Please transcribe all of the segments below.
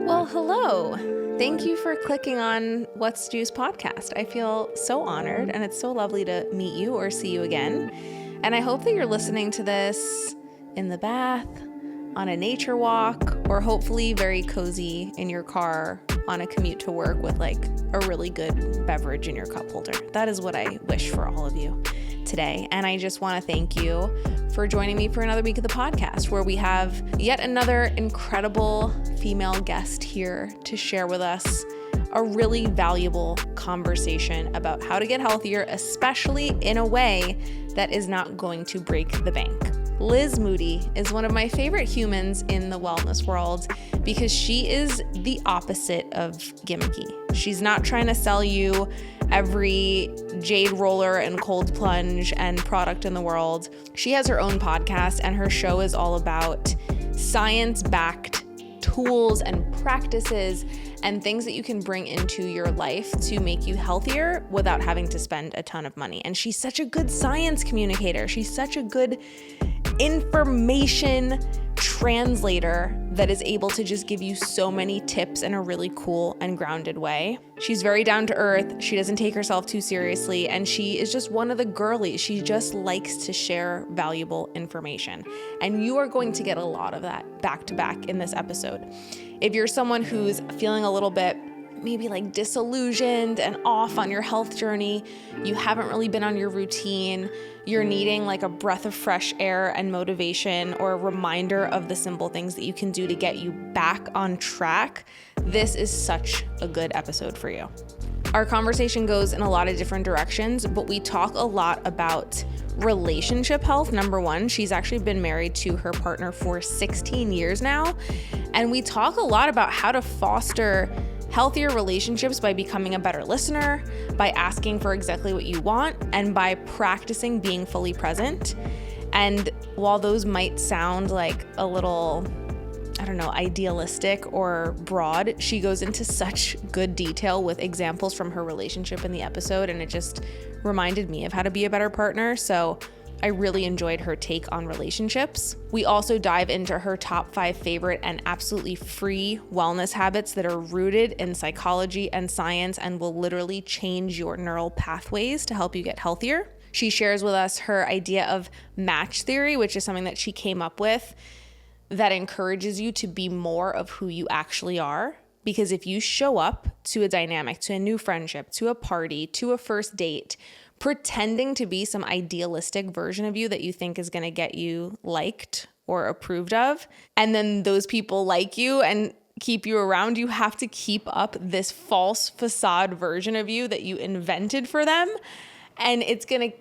Well, hello. Thank you for clicking on What's Juice podcast. I feel so honored, and it's so lovely to meet you or see you again. And I hope that you're listening to this in the bath, on a nature walk, or hopefully very cozy in your car on a commute to work with like a really good beverage in your cup holder. That is what I wish for all of you today. And I just want to thank you for joining me for another week of the podcast, where we have yet another incredible female guest here to share with us a really valuable conversation about how to get healthier, especially in a way that is not going to break the bank. Liz Moody is one of my favorite humans in the wellness world because she is the opposite of gimmicky. She's not trying to sell you every jade roller and cold plunge and product in the world. She has her own podcast, and her show is all about science-backed tools and practices and things that you can bring into your life to make you healthier without having to spend a ton of money. And she's such a good science communicator. She's such a good information translator that is able to just give you so many tips in a really cool and grounded way. She's very down to earth. She doesn't take herself too seriously, and she is just one of the girlies. She just likes to share valuable information. And you are going to get a lot of that back to back in this episode. If you're someone who's feeling a little bit maybe like disillusioned and off on your health journey, you haven't really been on your routine, you're needing like a breath of fresh air and motivation, or a reminder of the simple things that you can do to get you back on track, this is such a good episode for you. Our conversation goes in a lot of different directions, but we talk a lot about relationship health. Number one, she's actually been married to her partner for 16 years now. And we talk a lot about how to foster healthier relationships by becoming a better listener, by asking for exactly what you want, and by practicing being fully present. And while those might sound like a little, idealistic or broad, she goes into such good detail with examples from her relationship in the episode, and it just reminded me of how to be a better partner. So I really enjoyed her take on relationships. We also dive into her top 5 favorite and absolutely free wellness habits that are rooted in psychology and science and will literally change your neural pathways to help you get healthier. She shares with us her idea of match theory, which is something that she came up with that encourages you to be more of who you actually are. Because if you show up to a dynamic, to a new friendship, to a party, to a first date, pretending to be some idealistic version of you that you think is going to get you liked or approved of, and then those people like you and keep you around, you have to keep up this false facade version of you that you invented for them. And it's going to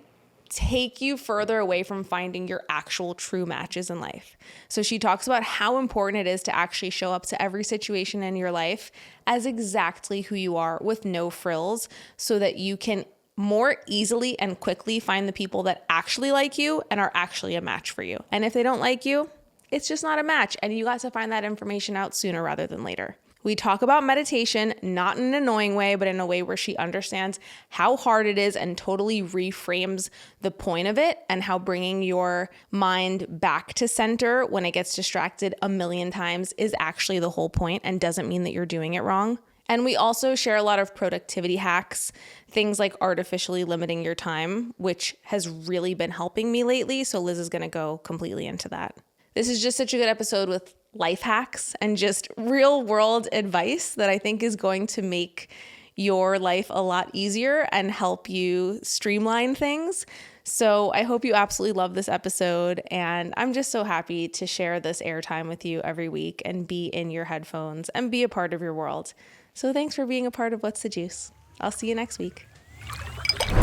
take you further away from finding your actual true matches in life. So she talks about how important it is to actually show up to every situation in your life as exactly who you are with no frills, so that you can more easily and quickly find the people that actually like you and are actually a match for you. And if they don't like you, it's just not a match. And you got to find that information out sooner rather than later. We talk about meditation, not in an annoying way, but in a way where she understands how hard it is and totally reframes the point of it, and how bringing your mind back to center when it gets distracted a million times is actually the whole point and doesn't mean that you're doing it wrong. And we also share a lot of productivity hacks, things like artificially limiting your time, which has really been helping me lately. So Liz is going to go completely into that. This is just such a good episode with life hacks and just real world advice that I think is going to make your life a lot easier and help you streamline things. So I hope you absolutely love this episode, and I'm just so happy to share this airtime with you every week and be in your headphones and be a part of your world. So thanks for being a part of What's the Juice. I'll see you next week.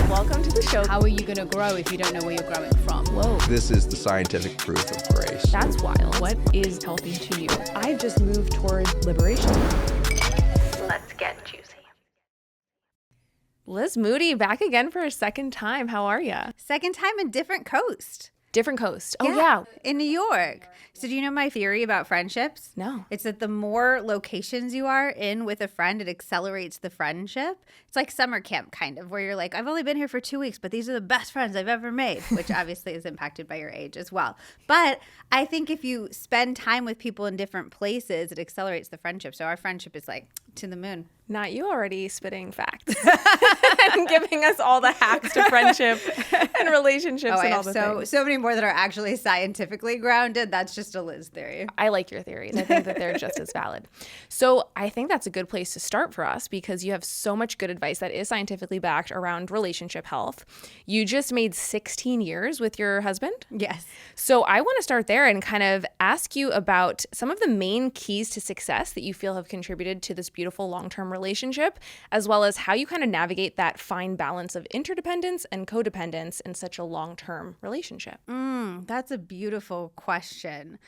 Welcome to the show. How are you going to grow if you don't know where you're growing from? Whoa. This is the scientific proof of grace. That's wild. What is healthy to you? I just moved toward liberation. Let's get juicy. Liz Moody back again for a second time. How are you? Second time, a different coast. Different coast. Oh, yeah. In New York. So do you know my theory about friendships? No. It's that the more locations you are in with a friend, it accelerates the friendship. It's like summer camp kind of, where you're like, I've only been here for 2 weeks, but these are the best friends I've ever made, which obviously is impacted by your age as well. But I think if you spend time with people in different places, it accelerates the friendship. So our friendship is like to the moon. Not you already spitting facts and giving us all the hacks to friendship and relationships I and all have the things. so many more that are actually scientifically grounded. That's just a Liz theory. I like your theories. I think that they're just as valid. So I think that's a good place to start for us because you have so much good advice that is scientifically backed around relationship health. You just made 16 years with your husband. Yes. So I want to start there and kind of ask you about some of the main keys to success that you feel have contributed to this beautiful long-term relationship, as well as how you kind of navigate that fine balance of interdependence and codependence in such a long-term relationship. That's a beautiful question.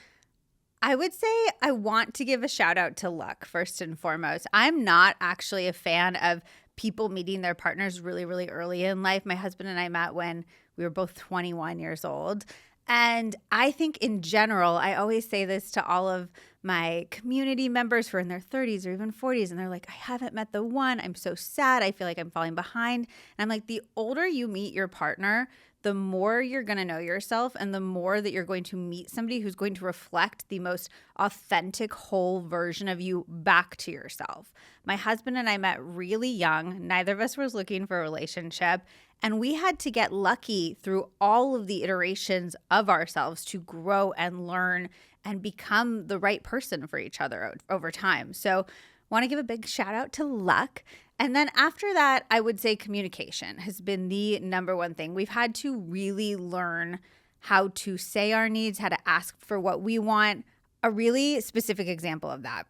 I would say I want to give a shout out to luck first and foremost. I'm not actually a fan of people meeting their partners really, really early in life. My husband and I met when we were both 21 years old. And I think in general, I always say this to all of my community members who are in their 30s or even 40s, and they're like, I haven't met the one. I'm so sad. I feel like I'm falling behind. And I'm like, the older you meet your partner, the more you're going to know yourself and the more that you're going to meet somebody who's going to reflect the most authentic, whole version of you back to yourself. My husband and I met really young. Neither of us was looking for a relationship. And we had to get lucky through all of the iterations of ourselves to grow and learn and become the right person for each other over time. So want to give a big shout out to luck. And then after that, I would say communication has been the number one thing. We've had to really learn how to say our needs, how to ask for what we want. A really specific example of that.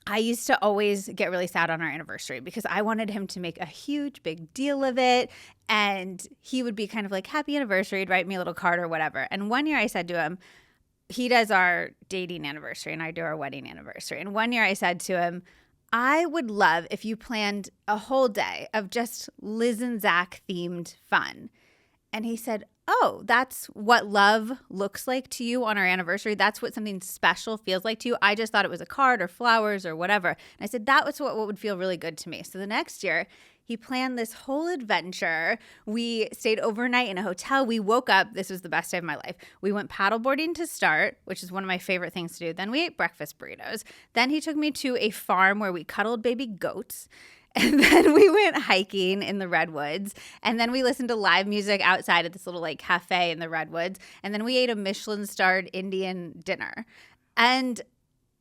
I used to always get really sad on our anniversary because I wanted him to make a huge, big deal of it. And he would be kind of like, happy anniversary, he'd write me a little card or whatever. And one year I said to him, he does our dating anniversary and I do our wedding anniversary. And one year I said to him, I would love if you planned a whole day of just Liz and Zach themed fun. And he said, oh, that's what love looks like to you on our anniversary. That's what something special feels like to you. I just thought it was a card or flowers or whatever. And I said, that was what would feel really good to me. So the next year, he planned this whole adventure. We stayed overnight in a hotel. We woke up. This was the best day of my life. We went paddleboarding to start, which is one of my favorite things to do. Then we ate breakfast burritos. Then he took me to a farm where we cuddled baby goats. And then we went hiking in the redwoods. And then we listened to live music outside at this little like cafe in the redwoods. And then we ate a Michelin-starred Indian dinner. And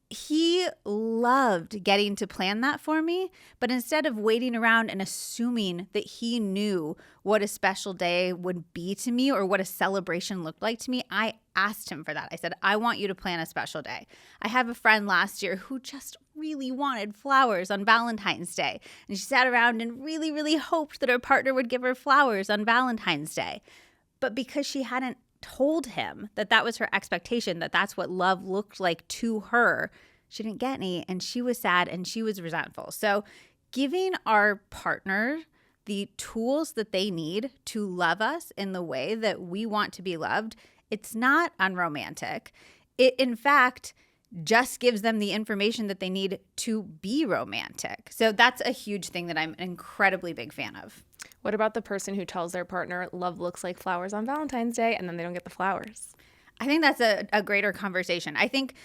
he loved getting to plan that for me, but instead of waiting around and assuming that he knew what a special day would be to me or what a celebration looked like to me, I asked him for that. I said, I want you to plan a special day. I have a friend last year who just really wanted flowers on Valentine's Day, and she sat around and really, really hoped that her partner would give her flowers on Valentine's Day. But because she hadn't told him that that was her expectation, that that's what love looked like to her, she didn't get any, and she was sad and she was resentful. So giving our partner the tools that they need to love us in the way that we want to be loved, it's not unromantic. It, in fact, just gives them the information that they need to be romantic. So that's a huge thing that I'm an incredibly big fan of. What about the person who tells their partner love looks like flowers on Valentine's Day and then they don't get the flowers? I think that's a greater conversation. I think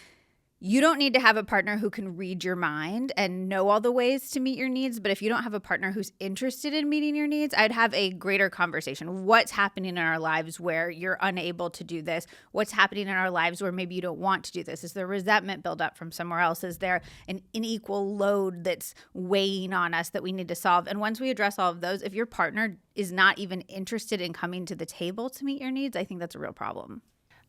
you don't need to have a partner who can read your mind and know all the ways to meet your needs. But if you don't have a partner who's interested in meeting your needs, I'd have a greater conversation. What's happening in our lives where you're unable to do this? What's happening in our lives where maybe you don't want to do this? Is there resentment built up from somewhere else? Is there an unequal load that's weighing on us that we need to solve? And once we address all of those, if your partner is not even interested in coming to the table to meet your needs, I think that's a real problem.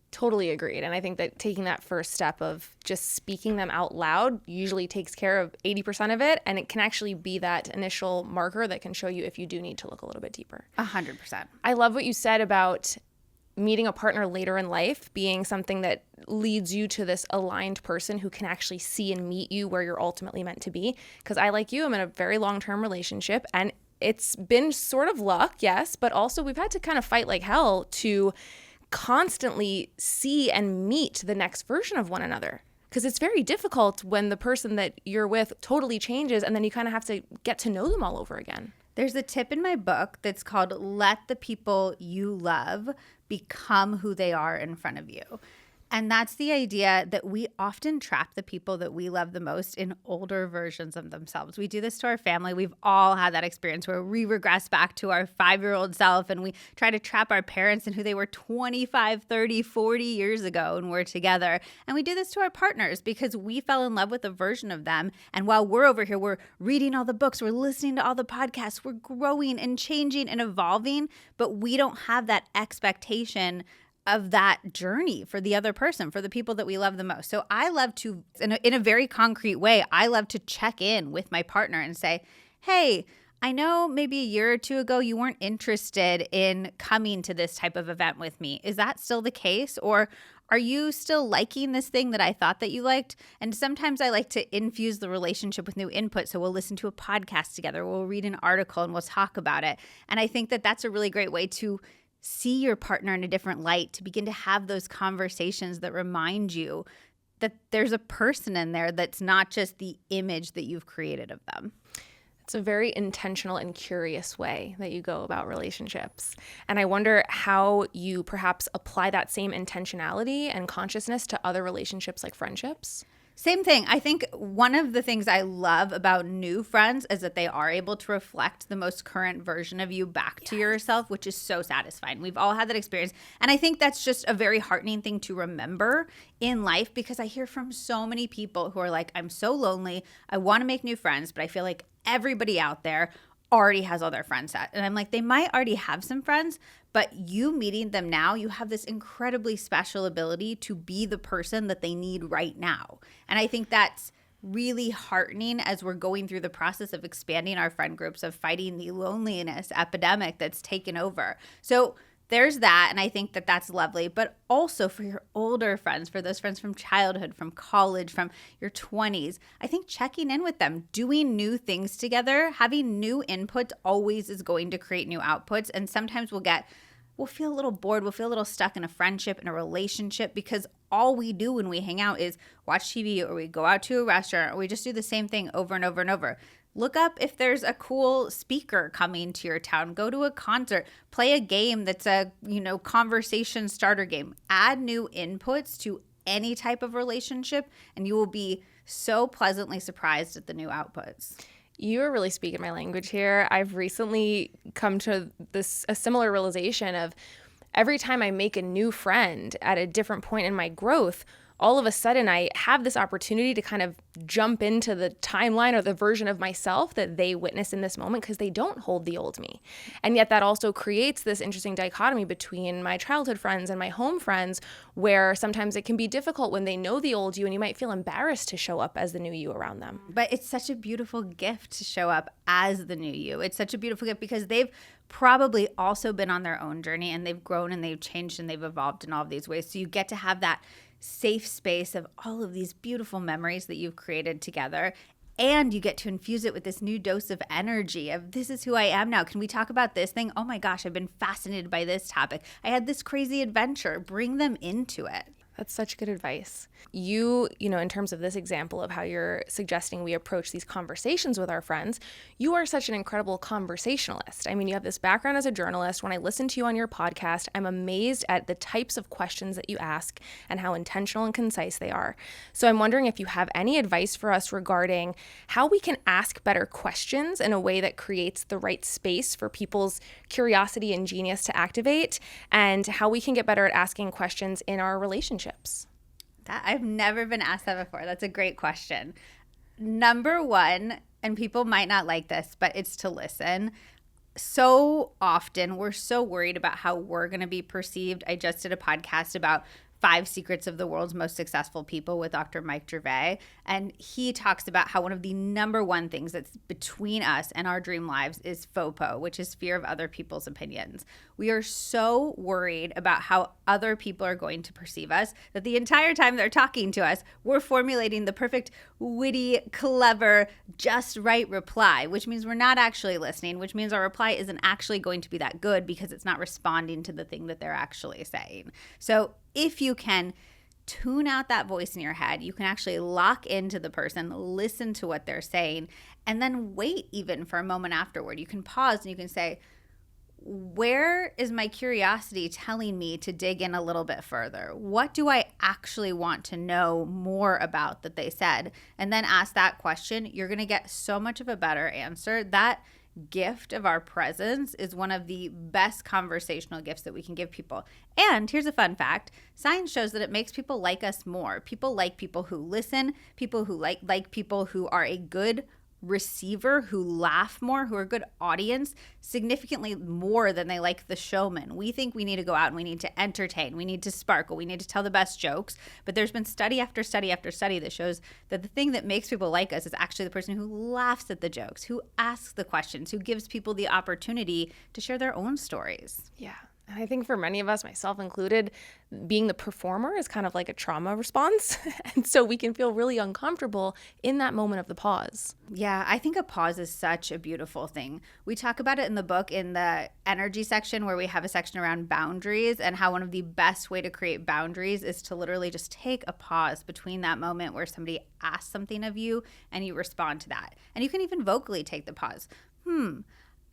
Totally agreed. And I think that taking that first step of just speaking them out loud usually takes care of 80% of it. And it can actually be that initial marker that can show you if you do need to look a little bit deeper. 100%. I love what you said about meeting a partner later in life being something that leads you to this aligned person who can actually see and meet you where you're ultimately meant to be. Because I, like you, I'm in a very long-term relationship, and it's been sort of luck, yes, but also we've had to kind of fight like hell to constantly see and meet the next version of one another. Because it's very difficult when the person that you're with totally changes and then you kind of have to get to know them all over again. There's a tip in my book that's called "Let the people you love become who they are in front of you." And that's the idea that we often trap the people that we love the most in older versions of themselves. We do this to our family. We've all had that experience where we regress back to our 5-year-old self and we try to trap our parents in who they were 25, 30, 40 years ago when we're together. And we do this to our partners because we fell in love with a version of them. And while we're over here, we're reading all the books, we're listening to all the podcasts, we're growing and changing and evolving, but we don't have that expectation of that journey for the other person, for the people that we love the most. So I love to, in a very concrete way, I love to check in with my partner and say, hey, I know maybe a year or two ago you weren't interested in coming to this type of event with me. Is that still the case? Or are you still liking this thing that I thought that you liked? And sometimes I like to infuse the relationship with new input. So we'll listen to a podcast together, we'll read an article and we'll talk about it. And I think that that's a really great way to see your partner in a different light, to begin to have those conversations that remind you that there's a person in there that's not just the image that you've created of them. It's a very intentional and curious way that you go about relationships. And I wonder how you perhaps apply that same intentionality and consciousness to other relationships like friendships. Same thing. I think one of the things I love about new friends is that they are able to reflect the most current version of you back to yourself, which is so satisfying. We've all had that experience. And I think that's just a very heartening thing to remember in life, because I hear from so many people who are like, I'm so lonely. I want to make new friends, but I feel like everybody out there already has all their friends set. And I'm like, they might already have some friends, but you meeting them now, you have this incredibly special ability to be the person that they need right now. And I think that's really heartening as we're going through the process of expanding our friend groups, of fighting the loneliness epidemic that's taken over. So there's that, and I think that that's lovely. But also for your older friends, for those friends from childhood, from college, from your 20s, I think checking in with them, doing new things together, having new inputs always is going to create new outputs. And sometimes we'll feel a little bored, we'll feel a little stuck in a friendship, in a relationship, because all we do when we hang out is watch TV, or we go out to a restaurant, or we just do the same thing over and over and over. Look up if there's a cool speaker coming to your town. Go to a concert. Play a game that's a, conversation starter game. Add new inputs to any type of relationship, and you will be so pleasantly surprised at the new outputs. You are really speaking my language here. I've recently come to a similar realization of every time I make a new friend at a different point in my growth, all of a sudden I have this opportunity to kind of jump into the timeline or the version of myself that they witness in this moment, because they don't hold the old me. And yet that also creates this interesting dichotomy between my childhood friends and my home friends, where sometimes it can be difficult when they know the old you and you might feel embarrassed to show up as the new you around them. But it's such a beautiful gift to show up as the new you. It's such a beautiful gift because they've probably also been on their own journey, and they've grown and they've changed and they've evolved in all of these ways. So you get to have that safe space of all of these beautiful memories that you've created together. And you get to infuse it with this new dose of energy of, this is who I am now. Can we talk about this thing? Oh my gosh, I've been fascinated by this topic. I had this crazy adventure. Bring them into it. That's such good advice. You in terms of this example of how you're suggesting we approach these conversations with our friends, you are such an incredible conversationalist. I mean, you have this background as a journalist. When I listen to you on your podcast, I'm amazed at the types of questions that you ask and how intentional and concise they are. So I'm wondering if you have any advice for us regarding how we can ask better questions in a way that creates the right space for people's curiosity and genius to activate, and how we can get better at asking questions in our relationships. I've never been asked that before. That's a great question. Number one, and people might not like this, but it's to listen. So often we're so worried about how we're going to be perceived. I just did a podcast about 5 Secrets of the World's Most Successful People with Dr. Mike Gervais. And he talks about how one of the number one things that's between us and our dream lives is FOPO, which is fear of other people's opinions. We are so worried about how other people are going to perceive us that the entire time they're talking to us, we're formulating the perfect, witty, clever, just right reply, which means we're not actually listening, which means our reply isn't actually going to be that good because it's not responding to the thing that they're actually saying. So if you can tune out that voice in your head, you can actually lock into the person, listen to what they're saying, and then wait even for a moment afterward. You can pause and you can say, where is my curiosity telling me to dig in a little bit further? What do I actually want to know more about that they said? And then ask that question. You're going to get so much of a better answer. That gift of our presence is one of the best conversational gifts that we can give people. And here's a fun fact. Science shows that it makes people like us more. People like people who listen, people who like people who are a good receiver, who laugh more, who are a good audience, significantly more than they like the showman. We think we need to go out and we need to entertain, we need to sparkle, we need to tell the best jokes. But there's been study after study after study that shows that the thing that makes people like us is actually the person who laughs at the jokes, who asks the questions, who gives people the opportunity to share their own stories. Yeah. And I think for many of us, myself included, being the performer is kind of like a trauma response. And so we can feel really uncomfortable in that moment of the pause. Yeah, I think a pause is such a beautiful thing. We talk about it in the book in the energy section, where we have a section around boundaries and how one of the best way to create boundaries is to literally just take a pause between that moment where somebody asks something of you and you respond to that. And you can even vocally take the pause.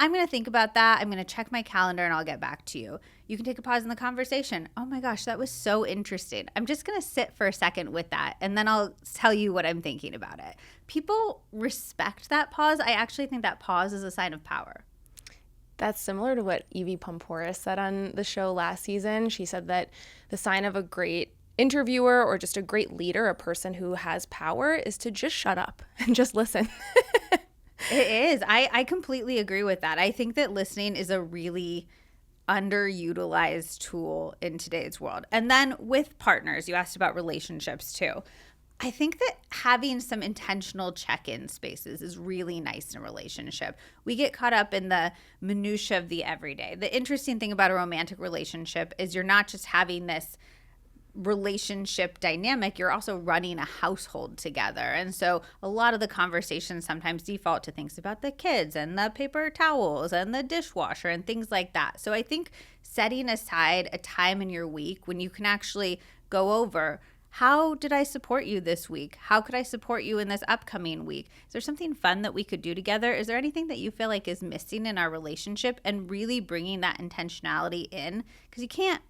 I'm going to think about that. I'm going to check my calendar and I'll get back to you. You can take a pause in the conversation. Oh my gosh, that was so interesting. I'm just going to sit for a second with that and then I'll tell you what I'm thinking about it. People respect that pause. I actually think that pause is a sign of power. That's similar to what Evie Pomporis said on the show last season. She said that the sign of a great interviewer or just a great leader, a person who has power, is to just shut up and just listen. It is. I completely agree with that. I think that listening is a really underutilized tool in today's world. And then with partners, you asked about relationships too. I think that having some intentional check-in spaces is really nice in a relationship. We get caught up in the minutia of the everyday. The interesting thing about a romantic relationship is you're not just having this relationship dynamic, you're also running a household together. And so a lot of the conversations sometimes default to things about the kids and the paper towels and the dishwasher and things like that. So I think setting aside a time in your week when you can actually go over, how did I support you this week? How could I support you in this upcoming week? Is there something fun that we could do together? Is there anything that you feel like is missing in our relationship? And really bringing that intentionality in, because you can't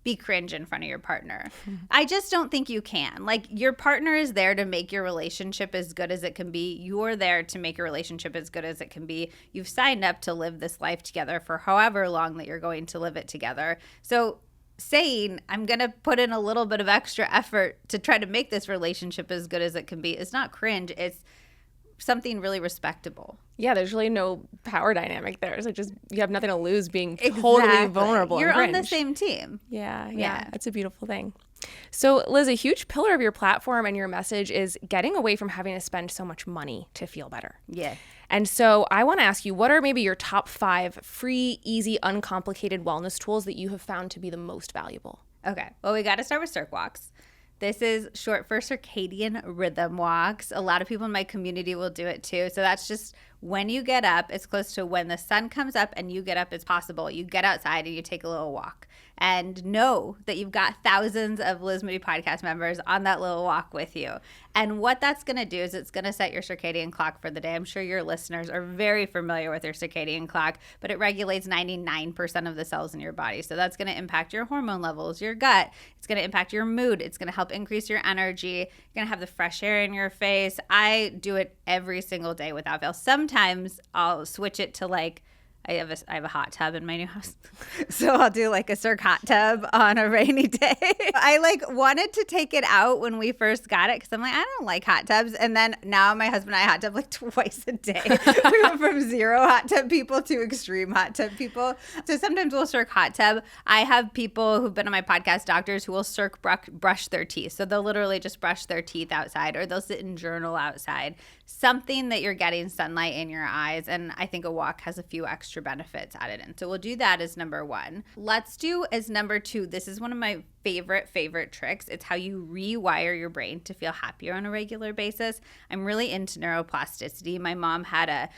be cringe in front of your partner. I just don't think you can. Like, your partner is there to make your relationship as good as it can be. You're there to make your relationship as good as it can be. You've signed up to live this life together for however long that you're going to live it together. So saying, I'm going to put in a little bit of extra effort to try to make this relationship as good as it can be is not cringe. It's something really respectable. Yeah, there's really no power dynamic there. So just, you have nothing to lose being totally vulnerable. You're and on the same team. Yeah. That's a beautiful thing. So Liz, a huge pillar of your platform and your message is getting away from having to spend so much money to feel better. Yeah. And so I want to ask you, what are maybe your top 5 free, easy, uncomplicated wellness tools that you have found to be the most valuable? Okay. Well, we got to start with CIR Walks. This is short for circadian rhythm walks. A lot of people in my community will do it too. So that's just when you get up, as close to when the sun comes up and you get up as possible. You get outside and you take a little walk. And know that you've got thousands of Liz Moody podcast members on that little walk with you. And what that's going to do is it's going to set your circadian clock for the day. I'm sure your listeners are very familiar with your circadian clock, but it regulates 99% of the cells in your body. So that's going to impact your hormone levels, your gut. It's going to impact your mood. It's going to help increase your energy. You're going to have the fresh air in your face. I do it every single day without fail. Sometimes I'll switch it to like I have a hot tub in my new house. So I'll do like a Cirque hot tub on a rainy day. I like wanted to take it out when we first got it because I'm like, I don't like hot tubs. And then now my husband and I hot tub like twice a day. We went from zero hot tub people to extreme hot tub people. So sometimes we'll Cirque hot tub. I have people who've been on my podcast, doctors, who will Cirque brush their teeth. So they'll literally just brush their teeth outside, or they'll sit and journal outside. Something that you're getting sunlight in your eyes. And I think a walk has a few extra benefits added in. So we'll do that as number one. Let's do as number two. This is one of my favorite tricks. It's how you rewire your brain to feel happier on a regular basis. I'm really into neuroplasticity. My mom had a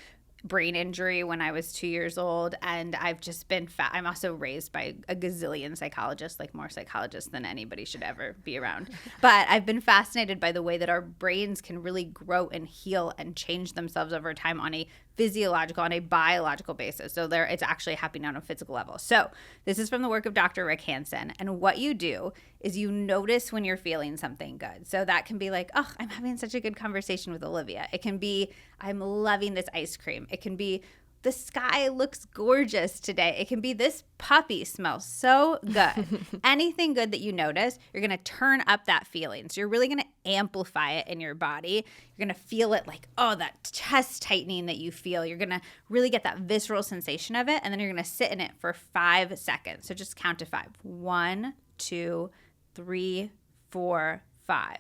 brain injury when I was 2 years old, and I've just been I'm also raised by a gazillion psychologists, like more psychologists than anybody should ever be around. But I've been fascinated by the way that our brains can really grow and heal and change themselves over time on a physiological, on a biological basis. So it's actually happening on a physical level. So this is from the work of Dr. Rick Hansen. And what you do is you notice when you're feeling something good. So that can be like, oh, I'm having such a good conversation with Olivia. It can be, I'm loving this ice cream. It can be, the sky looks gorgeous today. It can be, this puppy smells so good. Anything good that you notice, you're going to turn up that feeling. So you're really going to amplify it in your body. You're going to feel it like, oh, that chest tightening that you feel. You're going to really get that visceral sensation of it. And then you're going to sit in it for 5 seconds. So just count to 5. 1, 2, 3, 4, 5.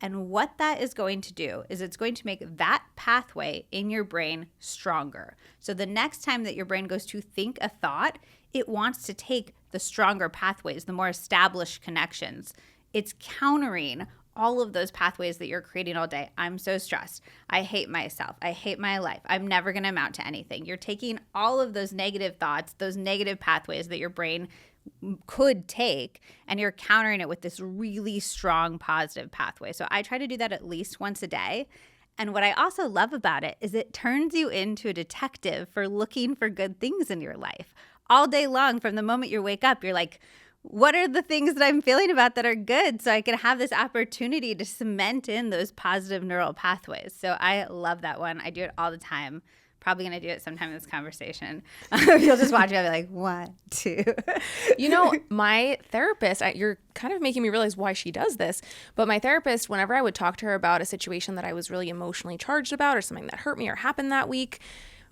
And what that is going to do is it's going to make that pathway in your brain stronger. So the next time that your brain goes to think a thought, it wants to take the stronger pathways, the more established connections. It's countering all of those pathways that you're creating all day. I'm so stressed. I hate myself. I hate my life. I'm never going to amount to anything. You're taking all of those negative thoughts, those negative pathways that your brain could take, and you're countering it with this really strong positive pathway. So I try to do that at least once a day. And what I also love about it is it turns you into a detective for looking for good things in your life. All day long, from the moment you wake up, you're like, what are the things that I'm feeling about that are good, so I can have this opportunity to cement in those positive neural pathways. So I love that one. I do it all the time. Probably going to do it sometime in this conversation. You'll just watch me. I'll be like, 1, 2. You know, my therapist, you're kind of making me realize why she does this, but my therapist, whenever I would talk to her about a situation that I was really emotionally charged about, or something that hurt me or happened that week,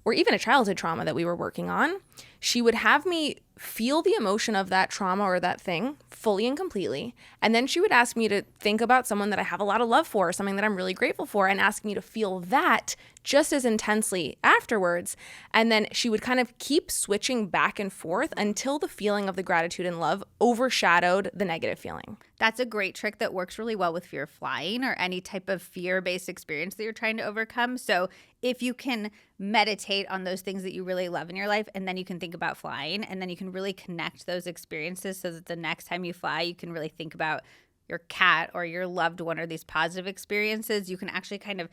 or even a childhood trauma that we were working on, she would have me feel the emotion of that trauma or that thing fully and completely. And then she would ask me to think about someone that I have a lot of love for, or something that I'm really grateful for, and ask me to feel that just as intensely afterwards. And then she would kind of keep switching back and forth until the feeling of the gratitude and love overshadowed the negative feeling. That's a great trick that works really well with fear of flying or any type of fear-based experience that you're trying to overcome. So if you can meditate on those things that you really love in your life, and then you can think about flying, and then you can really connect those experiences so that the next time you fly, you can really think about your cat or your loved one or these positive experiences. You can actually kind of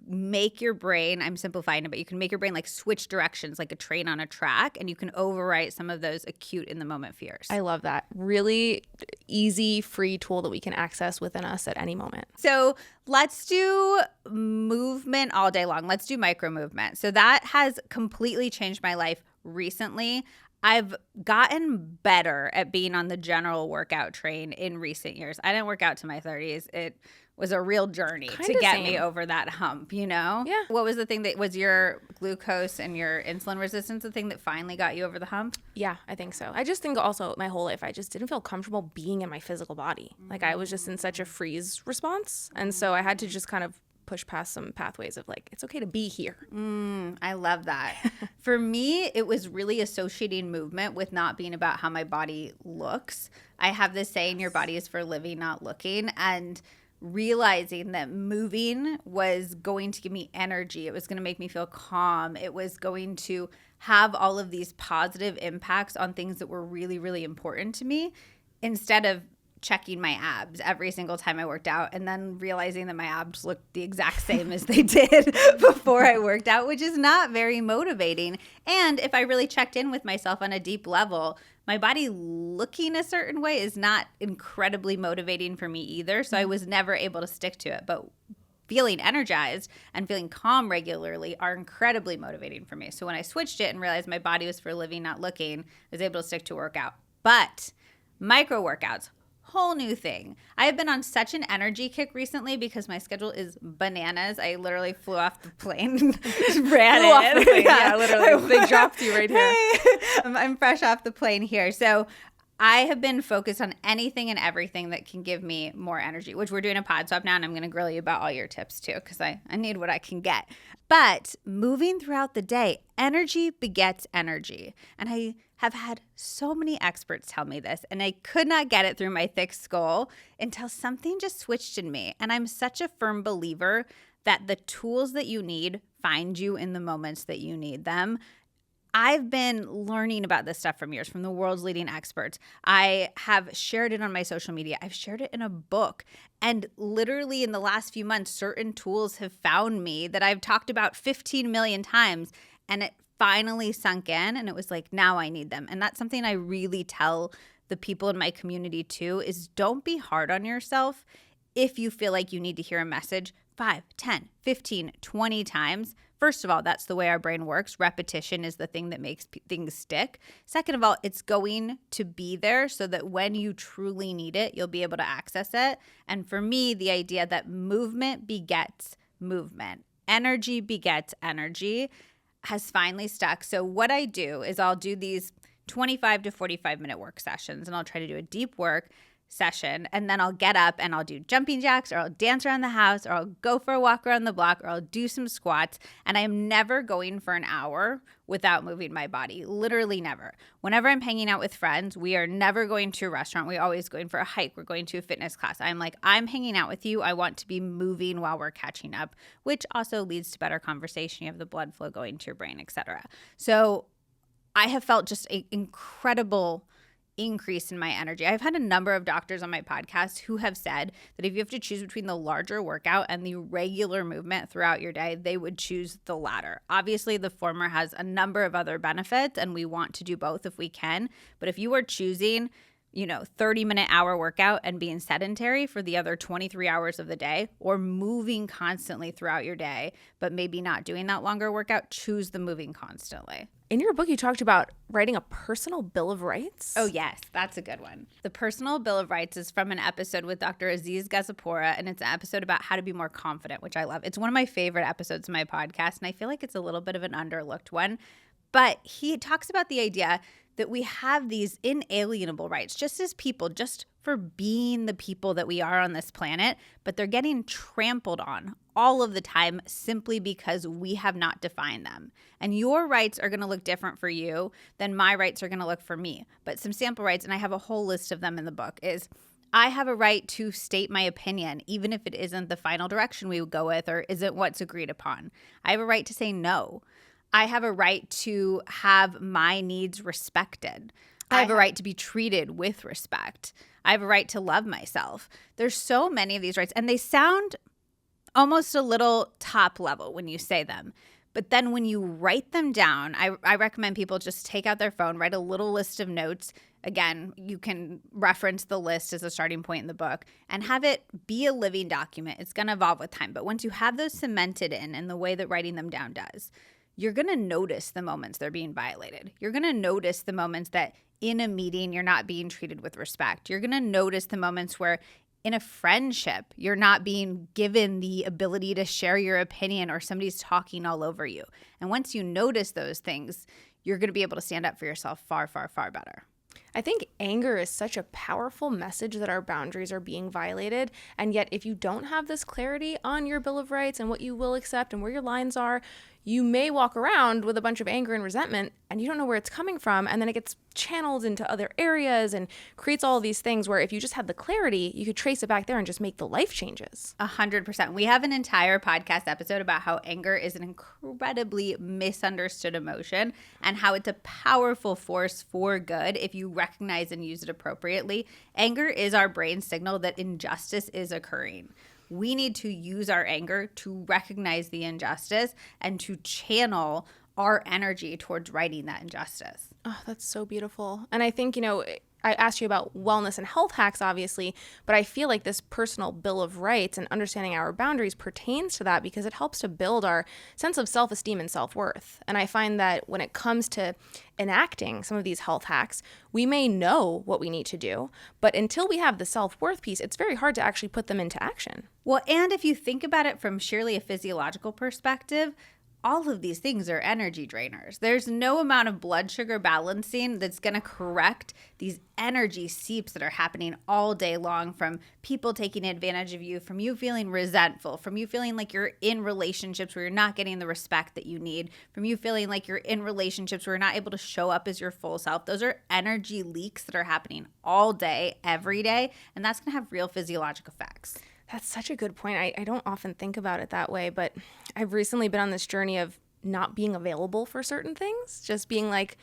make your brain, I'm simplifying it, but you can make your brain like switch directions like a train on a track, and you can overwrite some of those acute in the moment fears. I love that. Really easy, free tool that we can access within us at any moment. So let's do movement all day long. Let's do micro movement. So that has completely changed my life recently. I've gotten better at being on the general workout train in recent years. I didn't work out to my 30s. It was a real journey to get me over that hump, you know? Yeah. What was the thing that was your glucose and your insulin resistance, the thing that finally got you over the hump? Yeah, I think so. I just think also my whole life, I just didn't feel comfortable being in my physical body. Like I was just in such a freeze response. And so I had to just kind of push past some pathways of like, it's okay to be here. I love that. For me, it was really associating movement with not being about how my body looks. I have this saying, your body is for living, not looking. And realizing that moving was going to give me energy. It was going to make me feel calm. It was going to have all of these positive impacts on things that were really, really important to me, instead of checking my abs every single time I worked out and then realizing that my abs looked the exact same as they did before I worked out, which is not very motivating. And if I really checked in with myself on a deep level, my body looking a certain way is not incredibly motivating for me either. So I was never able to stick to it. But feeling energized and feeling calm regularly are incredibly motivating for me. So when I switched it and realized my body was for living, not looking, I was able to stick to workout. But micro workouts, whole new thing. I have been on such an energy kick recently because my schedule is bananas. I literally flew off the plane, ran Off the plane. Yeah. Yeah, literally. They dropped you right here. I'm fresh off the plane here. So I have been focused on anything and everything that can give me more energy, which we're doing a pod swap now, and I'm going to grill you about all your tips too, because I need what I can get. But moving throughout the day, energy begets energy. And I have had so many experts tell me this, and I could not get it through my thick skull until something just switched in me. And I'm such a firm believer that the tools that you need find you in the moments that you need them. I've been learning about this stuff from years, from the world's leading experts. I have shared it on my social media. I've shared it in a book. And literally in the last few months, certain tools have found me that I've talked about 15 million times. And it finally sunk in, and it was like, now I need them. And that's something I really tell the people in my community too, is don't be hard on yourself if you feel like you need to hear a message 5, 10, 15, 20 times. First of all, that's the way our brain works. Repetition is the thing that makes things stick. Second of all, it's going to be there so that when you truly need it, you'll be able to access it. And for me, the idea that movement begets movement, energy begets energy, has finally stuck. So what I do is I'll do these 25 to 45 minute work sessions, and I'll try to do a deep work session, and then I'll get up and I'll do jumping jacks, or I'll dance around the house, or I'll go for a walk around the block, or I'll do some squats. And I am never going for an hour without moving my body. Literally never. Whenever I'm hanging out with friends, we are never going to a restaurant. We're always going for a hike. We're going to a fitness class. I'm like, I'm hanging out with you. I want to be moving while we're catching up, which also leads to better conversation. You have the blood flow going to your brain, etc. So I have felt just an incredible increase in my energy. I've had a number of doctors on my podcast who have said that if you have to choose between the larger workout and the regular movement throughout your day, they would choose the latter. Obviously, the former has a number of other benefits, and we want to do both if we can. But if you are choosing 30-minute hour workout and being sedentary for the other 23 hours of the day, or moving constantly throughout your day, but maybe not doing that longer workout, choose the moving constantly. In your book, you talked about writing a personal bill of rights. Oh, yes. That's a good one. The personal bill of rights is from an episode with Dr. Aziz Gazapora, and it's an episode about how to be more confident, which I love. It's one of my favorite episodes of my podcast, and I feel like it's a little bit of an underlooked one. But he talks about the idea that we have these inalienable rights just as people, just for being the people that we are on this planet, but they're getting trampled on all of the time simply because we have not defined them. And your rights are going to look different for you than my rights are going to look for me. But some sample rights, and I have a whole list of them in the book, is I have a right to state my opinion, even if it isn't the final direction we would go with or isn't what's agreed upon. I have a right to say no. I have a right to have my needs respected. I have a right to be treated with respect. I have a right to love myself. There's so many of these rights, and they sound almost a little top level when you say them. But then when you write them down, I recommend people just take out their phone, write a little list of notes. Again, you can reference the list as a starting point in the book and have it be a living document. It's going to evolve with time. But once you have those cemented in the way that writing them down does, you're going to notice the moments they're being violated. You're going to notice the moments that in a meeting, you're not being treated with respect. You're going to notice the moments where in a friendship, you're not being given the ability to share your opinion or somebody's talking all over you. And once you notice those things, you're going to be able to stand up for yourself far, far, far better. I think anger is such a powerful message that our boundaries are being violated. And yet, if you don't have this clarity on your Bill of Rights and what you will accept and where your lines are, you may walk around with a bunch of anger and resentment and you don't know where it's coming from. And then it gets channeled into other areas and creates all of these things where if you just had the clarity, you could trace it back there and just make the life changes. 100%. We have an entire podcast episode about how anger is an incredibly misunderstood emotion and how it's a powerful force for good if you recognize and use it appropriately. Anger is our brain's signal that injustice is occurring. We need to use our anger to recognize the injustice and to channel our energy towards righting that injustice. Oh, that's so beautiful. And I think, I asked you about wellness and health hacks, obviously, but I feel like this personal bill of rights and understanding our boundaries pertains to that because it helps to build our sense of self-esteem and self-worth. And I find that when it comes to enacting some of these health hacks, we may know what we need to do, but until we have the self-worth piece, it's very hard to actually put them into action. Well, and if you think about it from sheerly a physiological perspective, all of these things are energy drainers. There's no amount of blood sugar balancing that's going to correct these energy seeps that are happening all day long from people taking advantage of you, from you feeling resentful, from you feeling like you're in relationships where you're not getting the respect that you need, from you feeling like you're in relationships where you're not able to show up as your full self. Those are energy leaks that are happening all day, every day, and that's going to have real physiologic effects. That's such a good point. I don't often think about it that way, but I've recently been on this journey of not being available for certain things, just being like,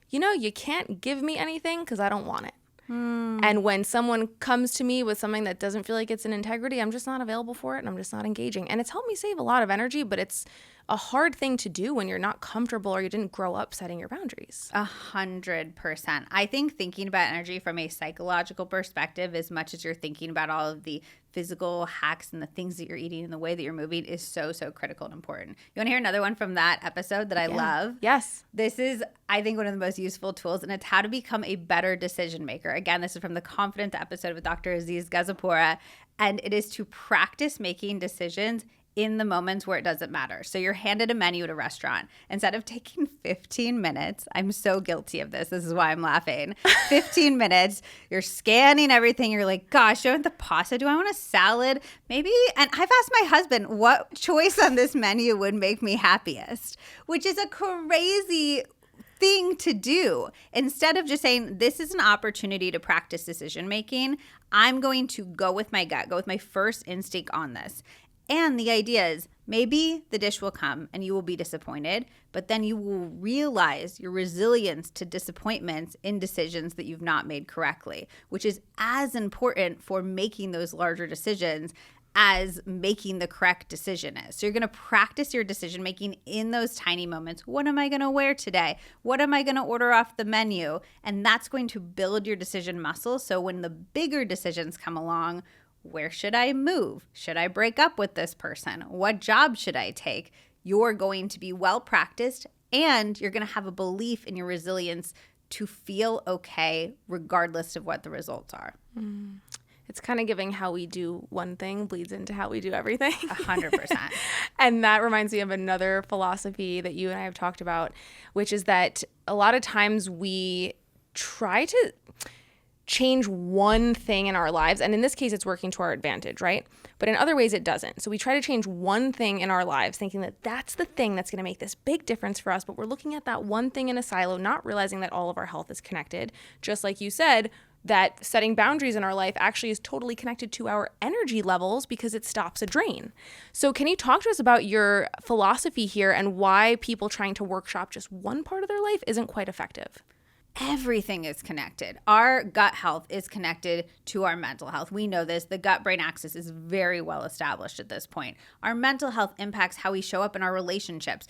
you can't give me anything because I don't want it. And when someone comes to me with something that doesn't feel like it's in integrity, I'm just not available for it and I'm just not engaging. And it's helped me save a lot of energy, but it's a hard thing to do when you're not comfortable or you didn't grow up setting your boundaries. 100%. I think thinking about energy from a psychological perspective, as much as you're thinking about all of the physical hacks and the things that you're eating and the way that you're moving, is so, so critical and important. You want to hear another one from that episode that I love? Yes. This is, I think, one of the most useful tools, and it's how to become a better decision maker. Again, this is from the Confidence episode with Dr. Aziz Gazapura, and it is to practice making decisions in the moments where it doesn't matter. So you're handed a menu at a restaurant. Instead of taking 15 minutes, I'm so guilty of this. This is why I'm laughing. 15 minutes, you're scanning everything. You're like, gosh, do I want the pasta? Do I want a salad? Maybe. And I've asked my husband, what choice on this menu would make me happiest? Which is a crazy thing to do. Instead of just saying, this is an opportunity to practice decision making, I'm going to go with my gut, go with my first instinct on this. And the idea is maybe the dish will come and you will be disappointed, but then you will realize your resilience to disappointments in decisions that you've not made correctly, which is as important for making those larger decisions as making the correct decision is. So you're going to practice your decision making in those tiny moments. What am I going to wear today? What am I going to order off the menu? And that's going to build your decision muscle. So when the bigger decisions come along, where should I move? Should I break up with this person? What job should I take? You're going to be well practiced and you're going to have a belief in your resilience to feel okay regardless of what the results are. It's kind of giving how we do one thing bleeds into how we do everything. 100%. And that reminds me of another philosophy that you and I have talked about, which is that a lot of times we try to change one thing in our lives. And in this case, it's working to our advantage, right? But in other ways, it doesn't. So we try to change one thing in our lives, thinking that that's the thing that's going to make this big difference for us. But we're looking at that one thing in a silo, not realizing that all of our health is connected. Just like you said, that setting boundaries in our life actually is totally connected to our energy levels because it stops a drain. So can you talk to us about your philosophy here and why people trying to workshop just one part of their life isn't quite effective? Everything is connected. Our gut health is connected to our mental health. We know this. The gut-brain axis is very well established at this point. Our mental health impacts how we show up in our relationships.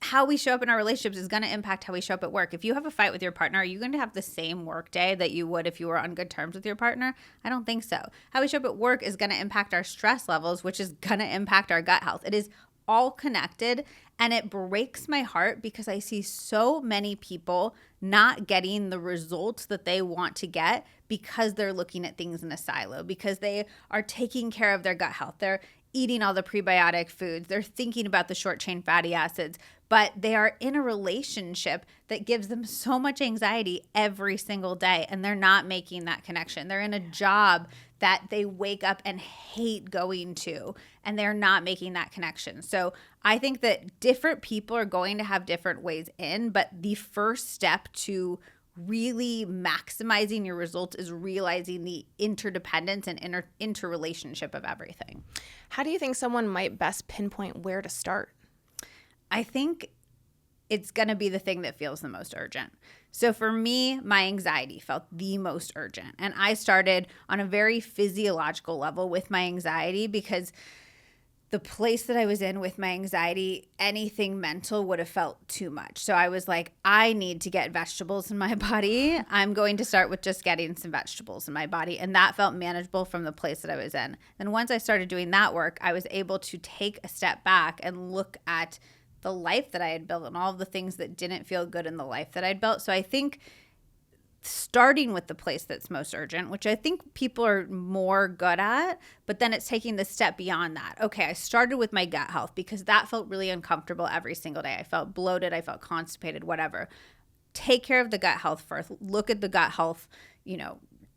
How we show up in our relationships is going to impact how we show up at work. If you have a fight with your partner, are you going to have the same work day that you would if you were on good terms with your partner? I don't think so. How we show up at work is going to impact our stress levels, which is going to impact our gut health. It is all connected, and it breaks my heart because I see so many people not getting the results that they want to get because they're looking at things in a silo, because they are taking care of their gut health. They're eating all the prebiotic foods. They're thinking about the short chain fatty acids, but they are in a relationship that gives them so much anxiety every single day, and they're not making that connection. They're in a job that they wake up and hate going to, and they're not making that connection. So I think that different people are going to have different ways in, but the first step to really maximizing your results is realizing the interdependence and interrelationship of everything. How do you think someone might best pinpoint where to start? I think it's going to be the thing that feels the most urgent. So for me, my anxiety felt the most urgent. And I started on a very physiological level with my anxiety because the place that I was in with my anxiety, anything mental would have felt too much. So I was like, I need to get vegetables in my body. I'm going to start with just getting some vegetables in my body. And that felt manageable from the place that I was in. And once I started doing that work, I was able to take a step back and look at the life that I had built and all of the things that didn't feel good in the life that I'd built. So I think starting with the place that's most urgent, which I think people are more good at, but then it's taking the step beyond that. Okay, I started with my gut health because that felt really uncomfortable every single day. I felt bloated, I felt constipated, whatever. Take care of the gut health first. Look at the gut health,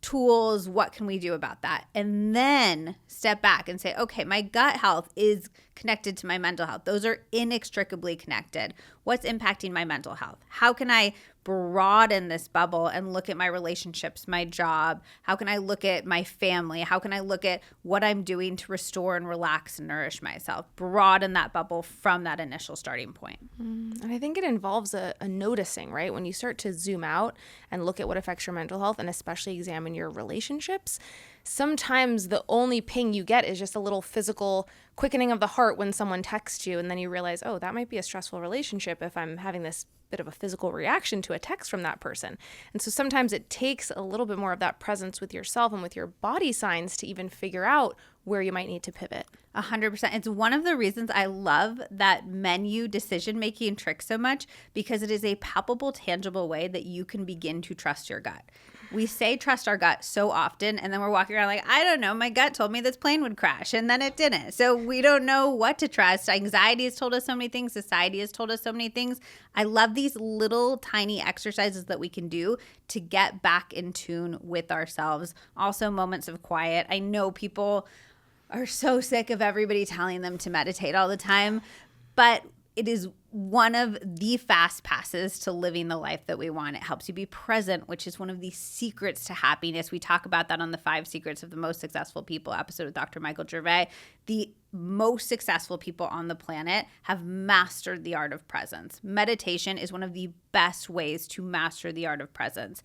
tools. What can we do about that? And then step back and say, okay, my gut health is connected to my mental health. Those are inextricably connected. What's impacting my mental health? How can I broaden this bubble and look at my relationships, my job? How can I look at my family? How can I look at what I'm doing to restore and relax and nourish myself? Broaden that bubble from that initial starting point. And I think it involves a noticing, right? When you start to zoom out and look at what affects your mental health and especially examine your relationships, sometimes the only ping you get is just a little physical quickening of the heart when someone texts you, and then you realize, oh, that might be a stressful relationship if I'm having this bit of a physical reaction to a text from that person. And so sometimes it takes a little bit more of that presence with yourself and with your body signs to even figure out where you might need to pivot. 100%. It's one of the reasons I love that menu decision-making trick so much, because it is a palpable, tangible way that you can begin to trust your gut. We say trust our gut so often, and then we're walking around like, I don't know, my gut told me this plane would crash, and then it didn't. So we don't know what to trust. Anxiety has told us so many things. Society has told us so many things. I love these little tiny exercises that we can do to get back in tune with ourselves. Also, moments of quiet. I know people are so sick of everybody telling them to meditate all the time, but it is one of the fast passes to living the life that we want. It helps you be present, which is one of the secrets to happiness. We talk about that on the 5 Secrets of the Most Successful People episode with Dr. Michael Gervais. The most successful people on the planet have mastered the art of presence. Meditation is one of the best ways to master the art of presence.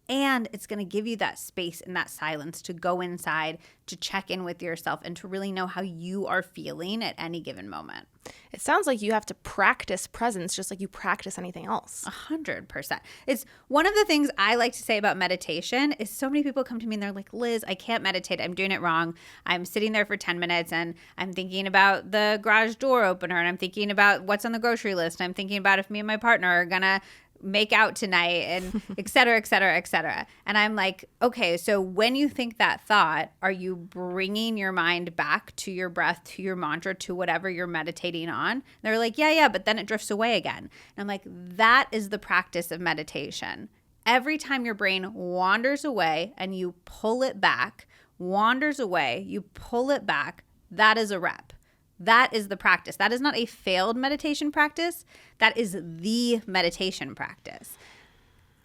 And it's going to give you that space and that silence to go inside, to check in with yourself, and to really know how you are feeling at any given moment. It sounds like you have to practice presence just like you practice anything else. 100%. It's one of the things I like to say about meditation is so many people come to me and they're like, Liz, I can't meditate. I'm doing it wrong. I'm sitting there for 10 minutes and I'm thinking about the garage door opener, and I'm thinking about what's on the grocery list. I'm thinking about if me and my partner are going to make out tonight, and et cetera, et cetera, et cetera. And I'm like, okay, so when you think that thought, are you bringing your mind back to your breath, to your mantra, to whatever you're meditating on? And they're like, yeah, but then it drifts away again. And I'm like, that is the practice of meditation. Every time your brain wanders away and you pull it back, you pull it back, that is a rep. That is the practice. That is not a failed meditation practice. That is the meditation practice.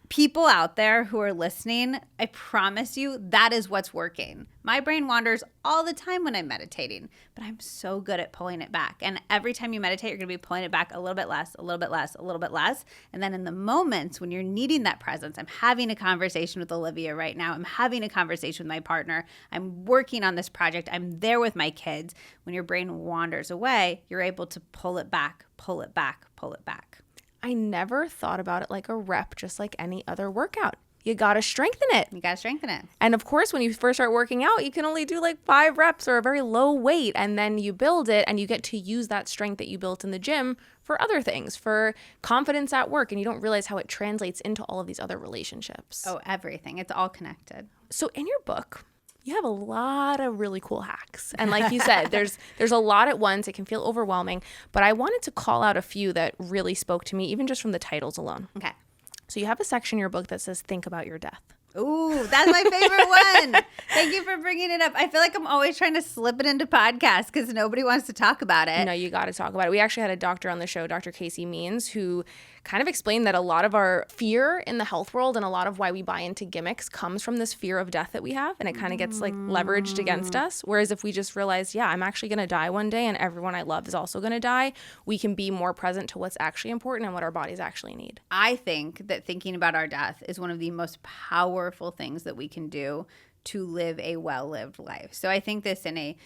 People out there who are listening, I promise you, that is what's working. My brain wanders all the time when I'm meditating, but I'm so good at pulling it back. And every time you meditate, you're going to be pulling it back a little bit less, a little bit less, a little bit less. And then in the moments when you're needing that presence, I'm having a conversation with Olivia right now. I'm having a conversation with my partner. I'm working on this project. I'm there with my kids. When your brain wanders away, you're able to pull it back, pull it back, pull it back. I never thought about it like a rep, just like any other workout. You got to strengthen it. You got to strengthen it. And of course, when you first start working out, you can only do like 5 reps or a very low weight. And then you build it and you get to use that strength that you built in the gym for other things, for confidence at work. And you don't realize how it translates into all of these other relationships. Oh, everything. It's all connected. So in your book, you have a lot of really cool hacks. And like you said, there's a lot at once. It can feel overwhelming. But I wanted to call out a few that really spoke to me, even just from the titles alone. Okay. So you have a section in your book that says, think about your death. Ooh, that's my favorite one. Thank you for bringing it up. I feel like I'm always trying to slip it into podcasts because nobody wants to talk about it. No, you got to talk about it. We actually had a doctor on the show, Dr. Casey Means, who kind of explained that a lot of our fear in the health world and a lot of why we buy into gimmicks comes from this fear of death that we have. And it kind of gets like leveraged against us. Whereas if we just realize, yeah, I'm actually going to die one day and everyone I love is also going to die, we can be more present to what's actually important and what our bodies actually need. I think that thinking about our death is one of the most powerful things that we can do to live a well-lived life. So I think this in a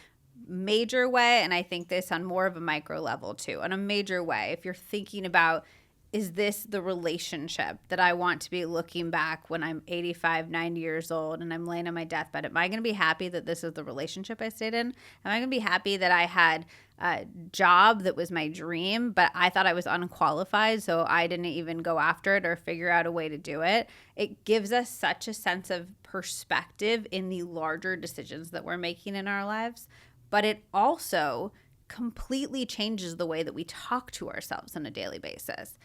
major way, and I think this on more of a micro level too, on a major way, if you're thinking about, is this the relationship that I want to be looking back when I'm 85, 90 years old and I'm laying on my deathbed? Am I going to be happy that this is the relationship I stayed in? Am I going to be happy that I had a job that was my dream, but I thought I was unqualified, so I didn't even go after it or figure out a way to do it? It gives us such a sense of perspective in the larger decisions that we're making in our lives, but it also completely changes the way that we talk to ourselves on a daily basis.